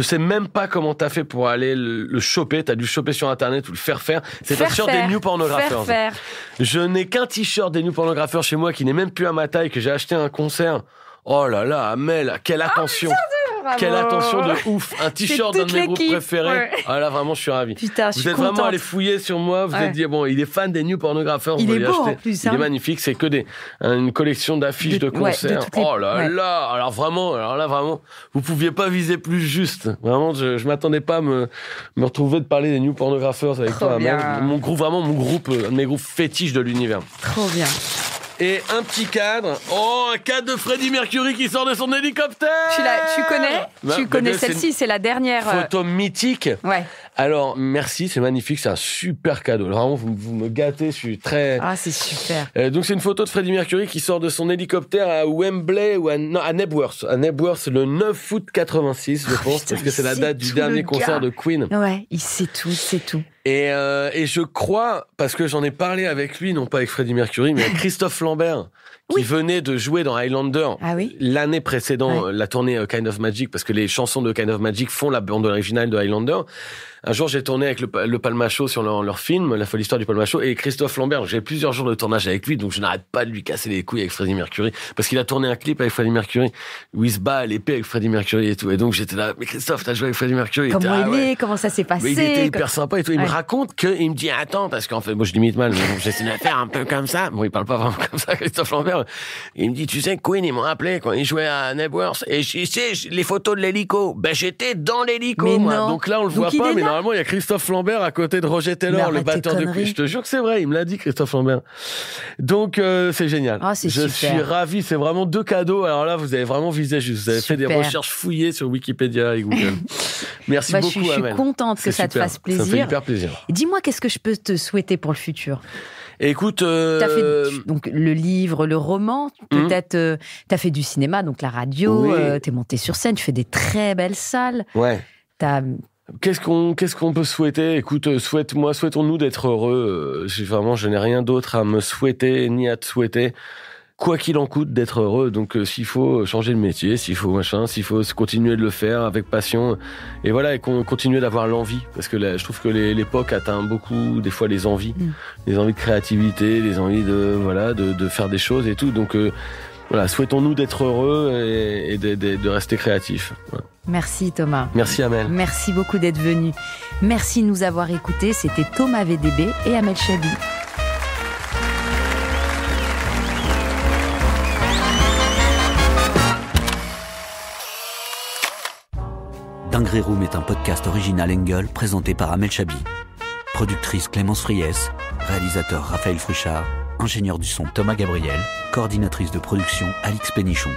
sais même pas comment t'as fait pour aller le choper. T'as dû le choper sur Internet ou le faire faire. C'est un t-shirt des New Pornographers. Je n'ai qu'un t-shirt des New Pornographers chez moi qui n'est même plus à ma taille, que j'ai acheté à un concert. Oh là là, Amel, quelle attention. Quelle attention de ouf. Un t-shirt d'un de mes groupes préférés. Ouais. Ah là, vraiment, je suis ravi. Putain, vous êtes vraiment allé fouiller sur moi. Vous êtes dit, bon, il est fan des New Pornographers. Il est beau acheter. En plus. Il est magnifique. C'est que une collection d'affiches de concerts. Oh là là. Alors là, vraiment, vous pouviez pas viser plus juste. Vraiment, je m'attendais pas à me retrouver de parler des New Pornographers avec toi, Amel. Mon groupe, un de mes groupes fétiches de l'univers. Trop bien. Et un petit cadre. Oh, un cadre de Freddie Mercury qui sort de son hélicoptère. Tu connais Tu connais celle-ci, c'est la dernière. Photo mythique. Ouais. Alors, merci, c'est magnifique, c'est un super cadeau. Alors, vraiment, vous me gâtez, je suis très... Ah, c'est super. Donc, c'est une photo de Freddie Mercury qui sort de son hélicoptère à Wembley ou à Nebworth. À Nebworth, le 9 août 86, je pense, parce que c'est la date du dernier concert de Queen. Ouais, il sait tout, c'est tout. Et je crois, parce que j'en ai parlé avec lui, non pas avec Freddie Mercury, mais avec Christophe Lambert, qui venait de jouer dans Highlander l'année précédente, la tournée Kind of Magic, parce que les chansons de Kind of Magic font la bande originale de Highlander. Un jour, j'ai tourné avec le Palmacho sur leur film, La folle histoire du Palmacho, et Christophe Lambert. J'ai plusieurs jours de tournage avec lui, donc je n'arrête pas de lui casser les couilles avec Freddie Mercury, parce qu'il a tourné un clip avec Freddie Mercury, où il se bat à l'épée avec Freddie Mercury et tout. Et donc, j'étais là, mais Christophe, t'as joué avec Freddie Mercury. Comment il est? Comment ça s'est passé? Mais il était hyper sympa et tout. Il me raconte il me dit, attends, parce qu'en fait, moi, je l'imite mal, mais j'essaie de faire un peu comme ça. Bon, il parle pas vraiment comme ça, Christophe Lambert. Il me dit, tu sais, Queen, ils m'ont appelé quand ils jouaient à Nebworth, et tu sais, les photos de l'hélico. Ben, j'étais dans l'hélico, moi. Non. Donc là, on le voit pas, mais normalement, il y a Christophe Lambert à côté de Roger Taylor, le batteur de Queen. Je te jure que c'est vrai, il me l'a dit, Christophe Lambert. Donc, c'est génial. Oh, c'est je super. suis ravi, c'est vraiment 2 cadeaux. Alors là, vous avez vraiment visé juste. Vous avez fait des recherches fouillées sur Wikipédia et Google. Merci beaucoup, Amel. Je suis contente que ça te fasse plaisir. Ça me fait hyper plaisir. Dis-moi, qu'est-ce que je peux te souhaiter pour le futur? Écoute, t'as fait donc le livre, le roman, peut-être t'as fait du cinéma, donc la radio, t'es monté sur scène, tu fais des très belles salles. Ouais. Qu'est-ce qu'on peut souhaiter? Écoute, souhaitons-nous d'être heureux. Je n'ai rien d'autre à me souhaiter ni à te souhaiter. Quoi qu'il en coûte d'être heureux. Donc, s'il faut changer de métier, s'il faut continuer de le faire avec passion. Et voilà, et continuer d'avoir l'envie. Parce que là, je trouve que l'époque atteint beaucoup, des fois, les envies. Les envies de créativité, les envies de faire des choses et tout. Donc, voilà, souhaitons-nous d'être heureux et de rester créatifs. Voilà. Merci Thomas. Merci Amel. Merci beaucoup d'être venu. Merci de nous avoir écoutés. C'était Thomas VDB et Amel Chabi. Dinguerie Room est un podcast original Engel présenté par Amel Chabi. Productrice Clémence Friès, réalisateur Raphaël Fruchard, ingénieur du son Thomas Gabriel, coordinatrice de production Alix Pénichon.